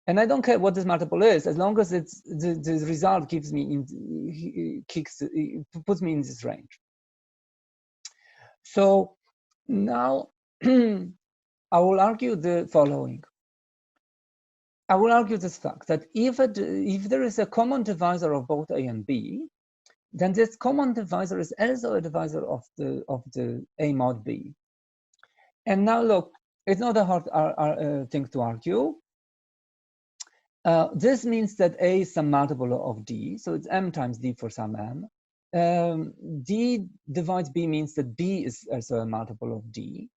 And I don't care what this multiple is, as long as it's the result gives me puts me in this range. So now I will argue the following. I will argue this fact that if there is a common divisor of both A and B, then this common divisor is also a divisor of the A mod B. And now look, it's not a hard thing to argue. This means that A is some multiple of D, so it's M times D for some M. D divides B means that B is also a multiple of D.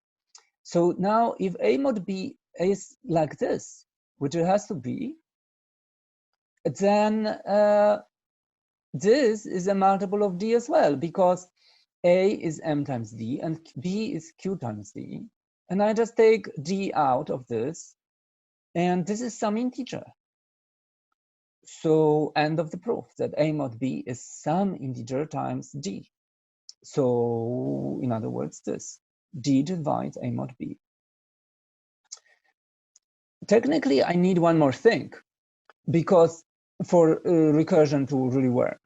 So now if A mod B is like this, which it has to be, then this is a multiple of D as well, because A is M times D and B is Q times D. And I just take D out of this, and this is some integer. So end of the proof, that A mod B is some integer times D. So in other words, this D divides A mod B. Technically, I need one more thing, because for recursion to really work.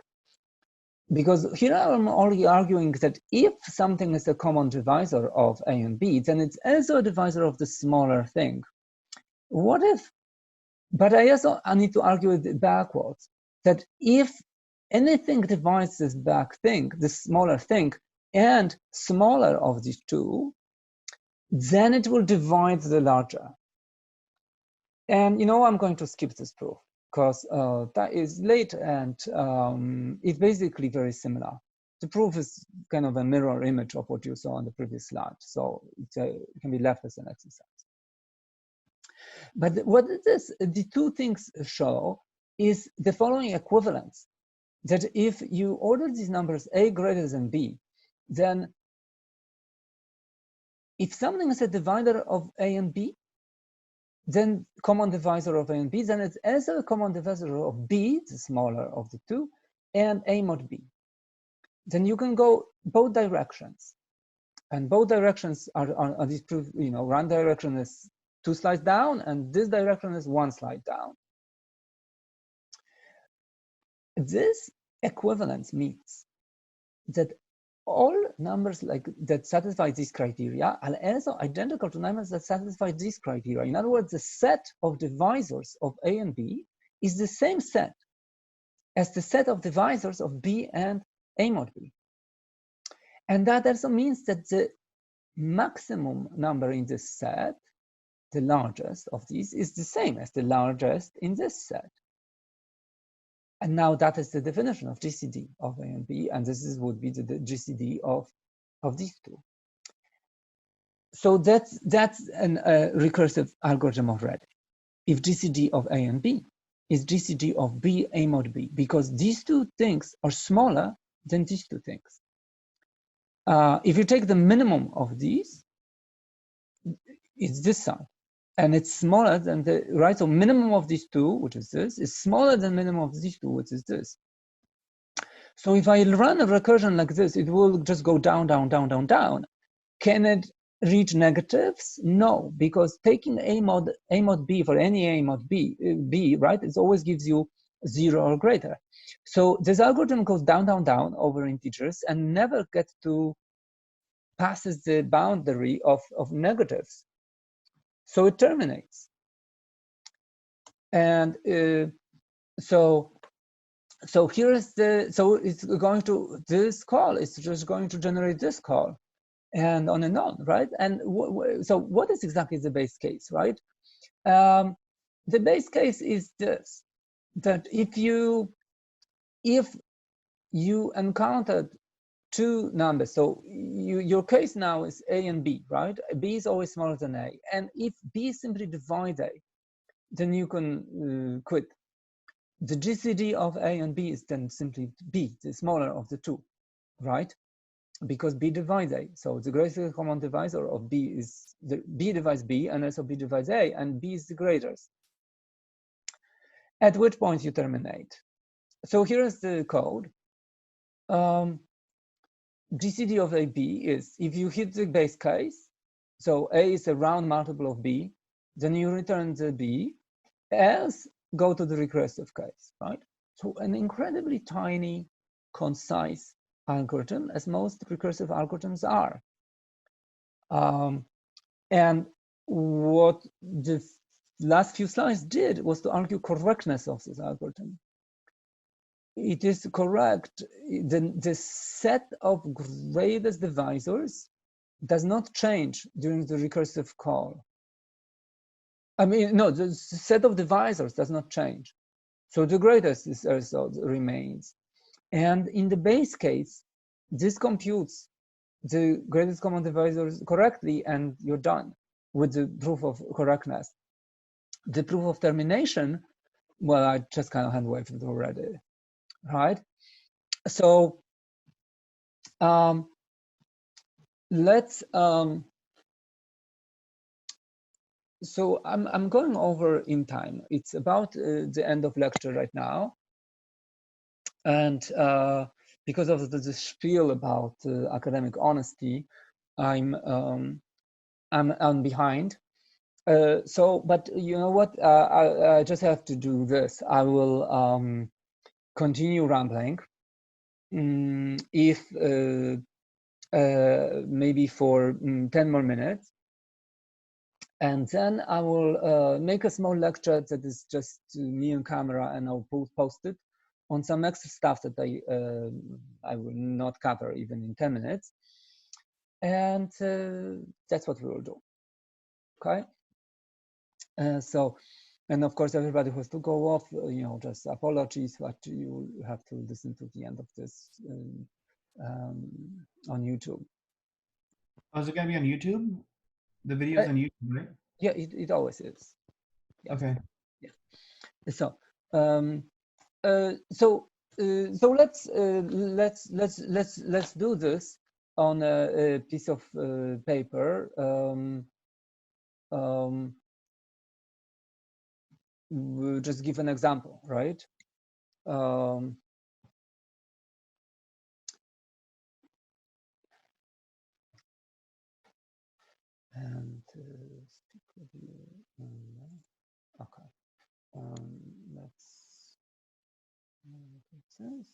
Because here I'm only arguing that if something is a common divisor of A and B, then it's also a divisor of the smaller thing. What if? But I need to argue it backwards, that if anything divides this back thing, this smaller thing, and smaller of these two, then it will divide the larger. And I'm going to skip this proof, because that is late, and it's basically very similar. The proof is kind of a mirror image of what you saw on the previous slide, so it can be left as an exercise. But what the two things show is the following equivalence, that if you order these numbers A greater than B, then if something is a divisor of A and B, then common divisor of A and B, then it's also a common divisor of B, the smaller of the two, and A mod B. Then you can go both directions. And both directions are these proof, one direction is 2 slides down, and this direction is 1 slide down. This equivalence means that all numbers that satisfy these criteria are also identical to numbers that satisfy these criteria. In other words, the set of divisors of A and B is the same set as the set of divisors of B and A mod B. And that also means that the maximum number in this set, the largest of these, is the same as the largest in this set. And now that is the definition of GCD of A and B, and this would be the GCD of these two. So that's a recursive algorithm already. If GCD of A and B is GCD of B A mod B, because these two things are smaller than these two things. If you take the minimum of these, it's this side. And it's smaller than the, right? So minimum of these two, which is this, is smaller than minimum of these two, which is this. So if I run a recursion like this, it will just go down, down, down, down, down. Can it reach negatives? No, because taking A mod B for any A mod B, right? It always gives you 0 or greater. So this algorithm goes down, down, down over integers and never gets to passes the boundary of negatives. So it terminates. And so here is so it's going to, this call is just going to generate this call and on, right? And so what is exactly the base case, right? The base case is this, that if you encountered two numbers, so your case now is A and B, right? B is always smaller than A, and if B simply divides A, then you can quit. The GCD of A and B is then simply B, the smaller of the two, right? Because B divides A, so the greatest common divisor of B is B divides B, and also B divides A, and B is the greatest. At which point you terminate. So here is the code. GCD of AB is, if you hit the base case, so A is a round multiple of B, then you return the B, else go to the recursive case, right? So an incredibly tiny, concise algorithm, as most recursive algorithms are. And what the last few slides did was to argue correctness of this algorithm. It is correct. The set of greatest divisors does not change during the recursive call. I mean, no, the set of divisors does not change. So the greatest is also remains. And in the base case, this computes the greatest common divisors correctly, and you're done with the proof of correctness. The proof of termination, well, I just kind of hand waved it already, right? So let's so I'm going over in time. It's about the end of lecture right now, and because of the spiel about academic honesty, I'm behind. So, but you know what? I just have to do this. I will continue rambling. If maybe for 10 more minutes. And then I will make a small lecture that is just me and camera, and I'll post it on some extra stuff that I will not cover even in 10 minutes. And that's what we will do, okay? So, and of course, everybody who has to go off, just apologies, but you have to listen to the end of this on YouTube. Oh, is it going to be on YouTube? The video's on YouTube, right? Yeah, it always is. Yeah. Okay. Yeah. So, so let's do this on a piece of paper. we'll just give an example, right? And speak with you. Okay. Let's this.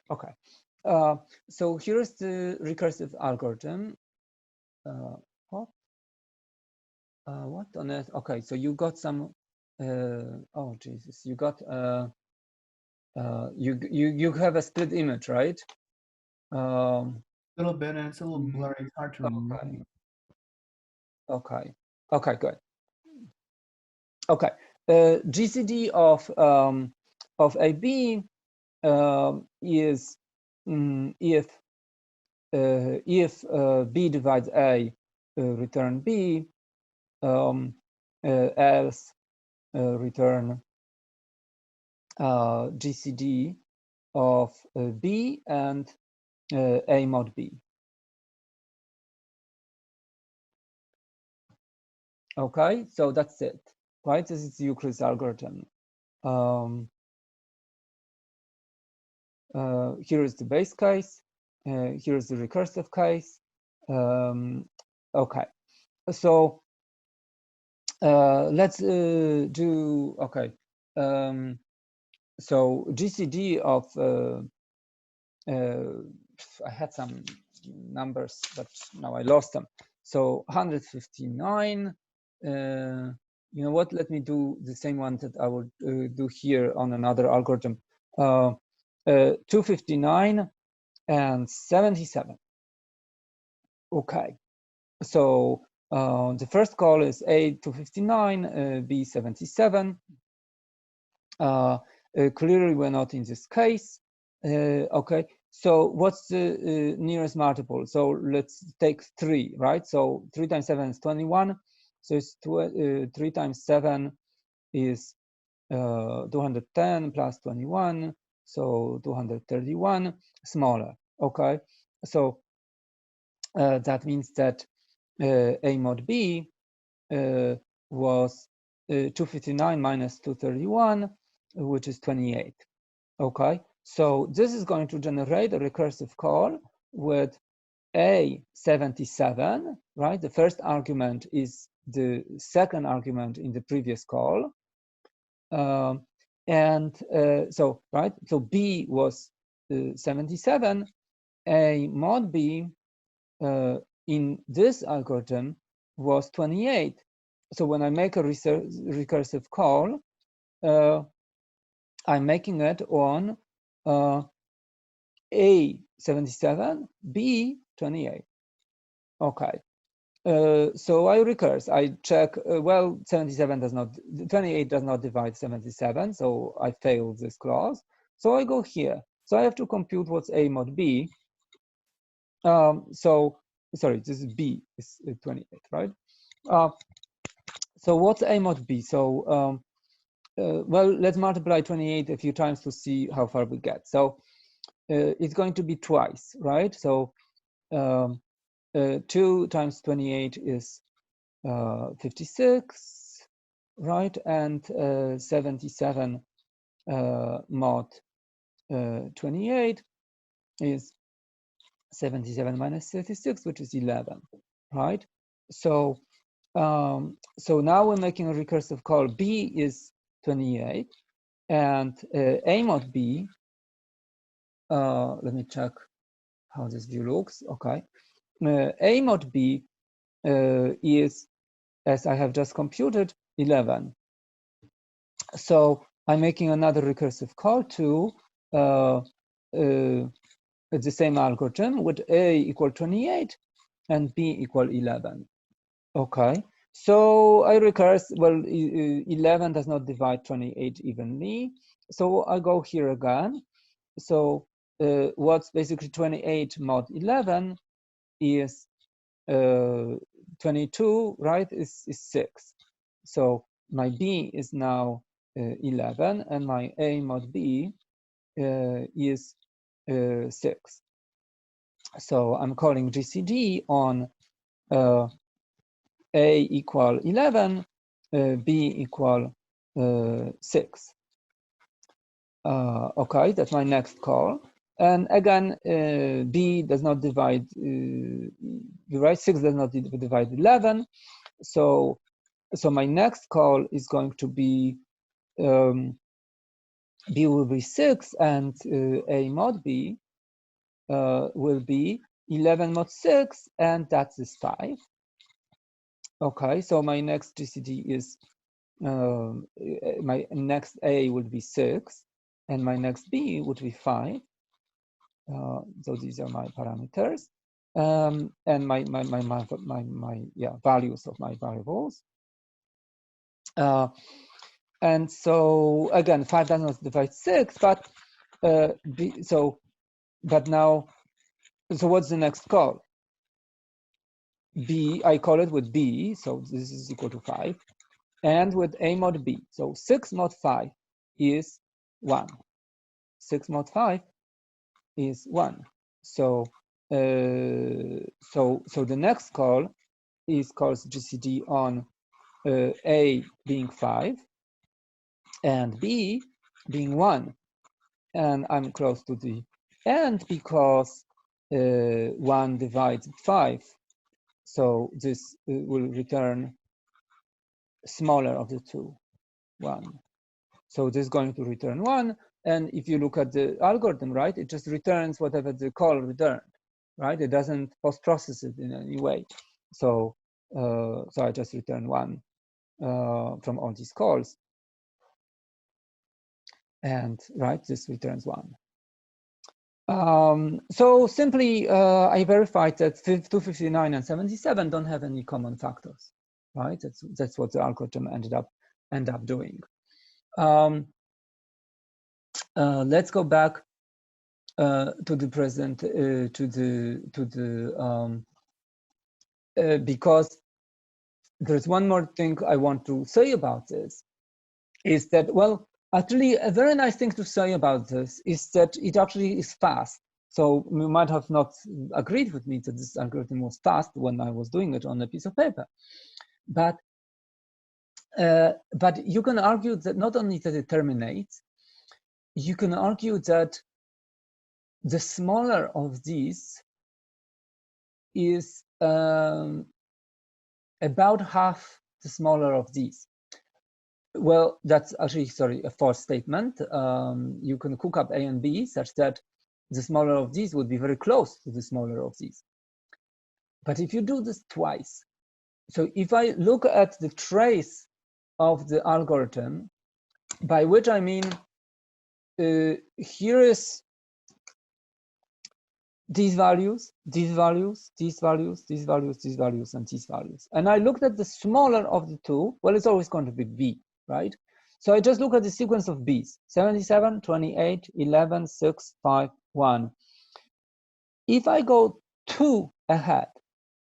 Okay. So here's the recursive algorithm. What? What on earth? Okay, so you got some. Oh Jesus, you got you have a split image, right? A little bit, and it's a little blurry. It's hard to read. Okay. Okay. Okay. Good. Okay. GCD of AB is if B divides A, return B, else return GCD of B and A mod B. Okay, so that's it, right? This is Euclid's algorithm. Here is the base case. Here is the recursive case. Okay, so let's do, okay. So GCD of, I had some numbers, but now I lost them. So 159, you know what, let me do the same one that I would do here on another algorithm. 259 and 77. Okay, so the first call is A 259, B 77. Clearly we're not in this case. Okay, so what's the nearest multiple? So let's take 3, right? So 3 times 7 is 21. So it's 3 times 7 is 210 plus 21. So 231, smaller. Okay, so that means that A mod B was 259 minus 231, which is 28. Okay, so this is going to generate a recursive call with A77, right? The first argument is the second argument in the previous call. So, right, so B was 77, A mod B in this algorithm was 28. So when I make a recursive call, I'm making it on A77, B28. Okay. So I recurse. I check. Well, 77 does not. 28 does not divide 77. So I failed this clause. So I go here. So I have to compute what's A mod B. So sorry, this is B is 28, right? So what's A mod B? So well, let's multiply 28 a few times to see how far we get. So it's going to be twice, right? So 2 times 28 is 56, right? And 77 mod 28 is 77 minus 36, which is 11, right? So so now we're making a recursive call. B is 28, and A mod B. Let me check how this view looks. Okay, A mod B is, as I have just computed, 11. So I'm making another recursive call to the same algorithm with A equal 28 and B equal 11. Okay, so I recurse. Well, 11 does not divide 28 evenly. So I go here again. So what's basically 28 mod 11 is 22, right? Is 6. So my B is now 11, and my A mod B is 6. So I'm calling GCD on A equal 11, B equal 6. Okay, that's my next call. And again, B does not divide, right? 6 does not divide 11. So my next call is going to be B will be 6, and A mod B will be 11 mod 6, and that is 5. Okay, so my next GCD is, my next A would be 6, and my next B would be 5. So these are my parameters, and my values of my variables. And so again, 5 does not divide 6, but but now, so what's the next call? B, I call it with B, so this is equal to 5, and with A mod B. So 6 mod 5 is 1. 6 mod 5 is 1. So so the next call is called GCD on A being 5 and B being 1, and I'm close to the end because 1 divides 5, so this will return smaller of the two, 1. So this is going to return 1, and if you look at the algorithm, right, it just returns whatever the call returned, right? It doesn't post-process it in any way. So so I just return 1 from all these calls, and right, this returns 1. So simply, I verified that 259 and 77 don't have any common factors, right? That's what the algorithm ended up doing. Let's go back to the present, because there's one more thing I want to say about this, is that, well, actually a very nice thing to say about this is that it actually is fast. So you might have not agreed with me that this algorithm was fast when I was doing it on a piece of paper, but you can argue that not only that it terminates, you can argue that the smaller of these is about half the smaller of these. Well, that's actually, sorry, a false statement. You can cook up A and B such that the smaller of these would be very close to the smaller of these. But if you do this twice, so if I look at the trace of the algorithm, by which I mean, here is these values, these values, these values, these values, these values, and these values. And I looked at the smaller of the two. Well, it's always going to be B, right? So I just look at the sequence of B's, 77, 28, 11, 6, 5, 1. If I go 2 ahead,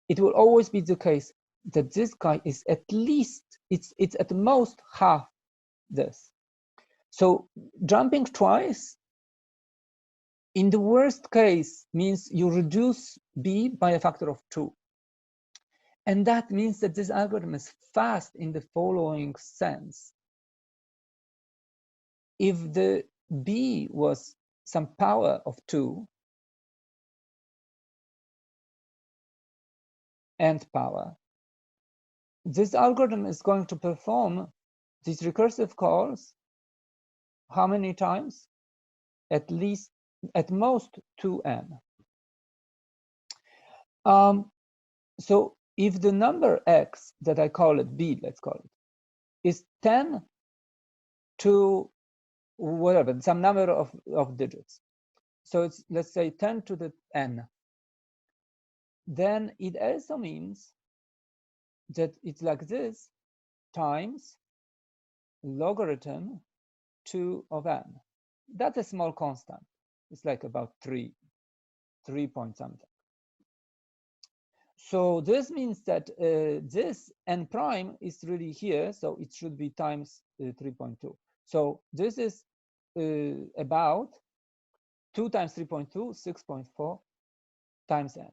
it will always be the case that this guy is at least, it's at most half this. So jumping twice, in the worst case, means you reduce B by a factor of 2. And that means that this algorithm is fast in the following sense. If the B was some power of 2, nth power, this algorithm is going to perform these recursive calls how many times? At most 2n. So if the number x that I call it B, let's call it, is 10 to whatever, some number of digits. So it's, let's say, 10 to the n. Then it also means that it's like this times logarithm 2 of n. That's a small constant. It's like about 3 point something. So this means that this n prime is really here, so it should be times 3.2. So this is about 2 times 3.2, 6.4 times n.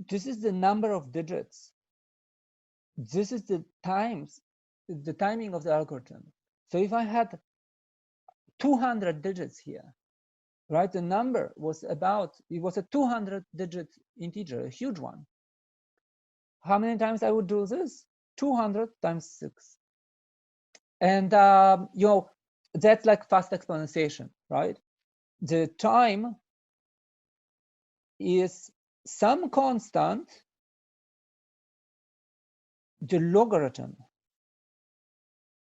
this is the number of digits. This is the timing of the algorithm. So if I had 200 digits here, right, the number was it was a 200-digit integer, a huge one. How many times I would do this? 200 times 6. And, you know, that's like fast exponentiation, right? The time is some constant, the logarithm.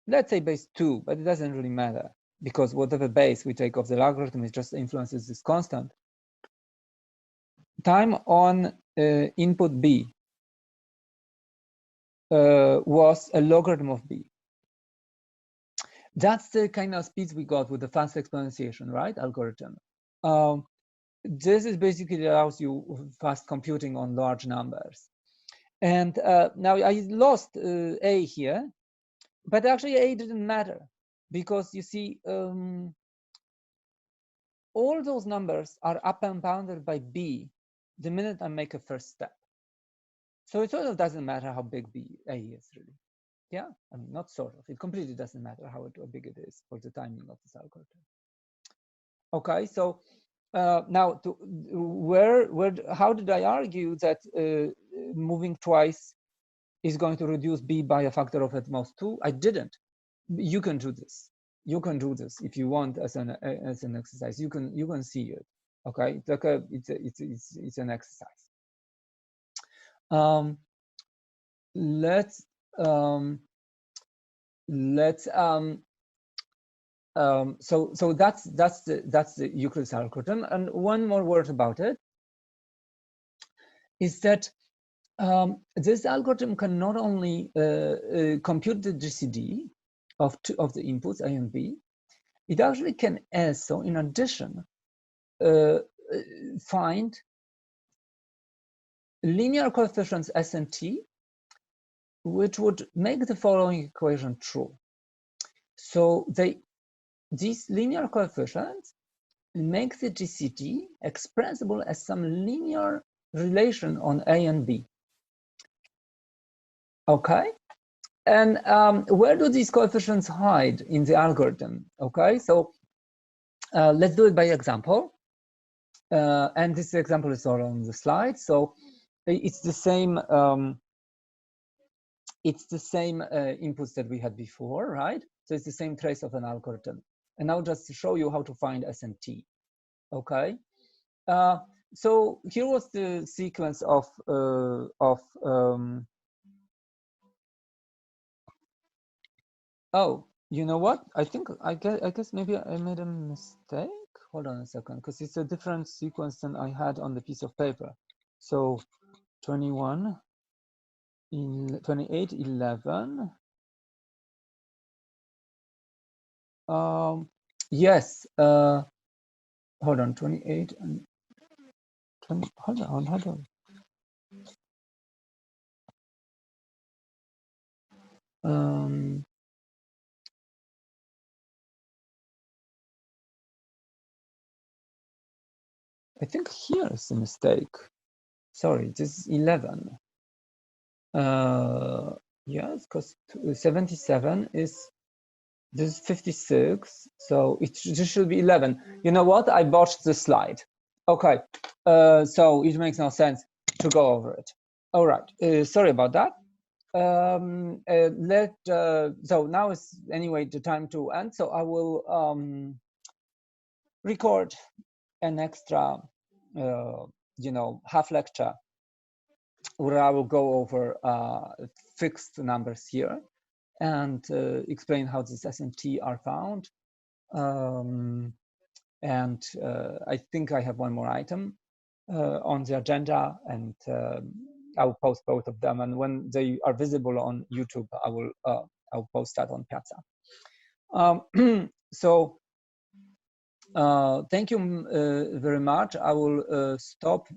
Let's say base 2, but it doesn't really matter because whatever base we take of the logarithm, it just influences this constant. Time on input B was a logarithm of B. That's the kind of speeds we got with the fast exponentiation, right, algorithm. This is basically allows you fast computing on large numbers. And now I lost A here, but actually A didn't matter because you see, all those numbers are up and bounded by B the minute I make a first step. So it sort of doesn't matter how big A is, really. Yeah, I mean, not sort of. It completely doesn't matter how big it is for the timing of this algorithm. Okay, so now how did I argue that moving twice is going to reduce B by a factor of at most 2? I didn't. You can do this. You can do this if you want as an exercise. You can see it. Okay, it's like it's an exercise. So that's the Euclid's algorithm. And one more word about it is that this algorithm can not only compute the GCD of the inputs A and B, it actually can also, in addition, find linear coefficients S and T, which would make the following equation true. So these linear coefficients make the GCD expressible as some linear relation on A and B. Okay, and where do these coefficients hide in the algorithm? Okay, so let's do it by example. And this example is all on the slide. So it's the same. It's the same inputs that we had before, right? So it's the same trace of an algorithm. And now just to show you how to find S and T. Okay. So here was the sequence of oh, you know what? I guess maybe I made a mistake. Hold on a second, because it's a different sequence than I had on the piece of paper. So 21, 28, 11. Yes. Hold on, 28 and 20. Hold on. I think here is a mistake. Sorry, this is 11. Yes, because 77 is, this is 56, so this should be 11. You know what? I botched the slide. Okay, so it makes no sense to go over it. All right, sorry about that. So now is anyway the time to end. So I will record an extra, half lecture where I will go over fixed numbers here and explain how these S and T are found. And I think I have one more item on the agenda, and I will post both of them. And when they are visible on YouTube, I'll post that on Piazza. So thank you very much. I will stop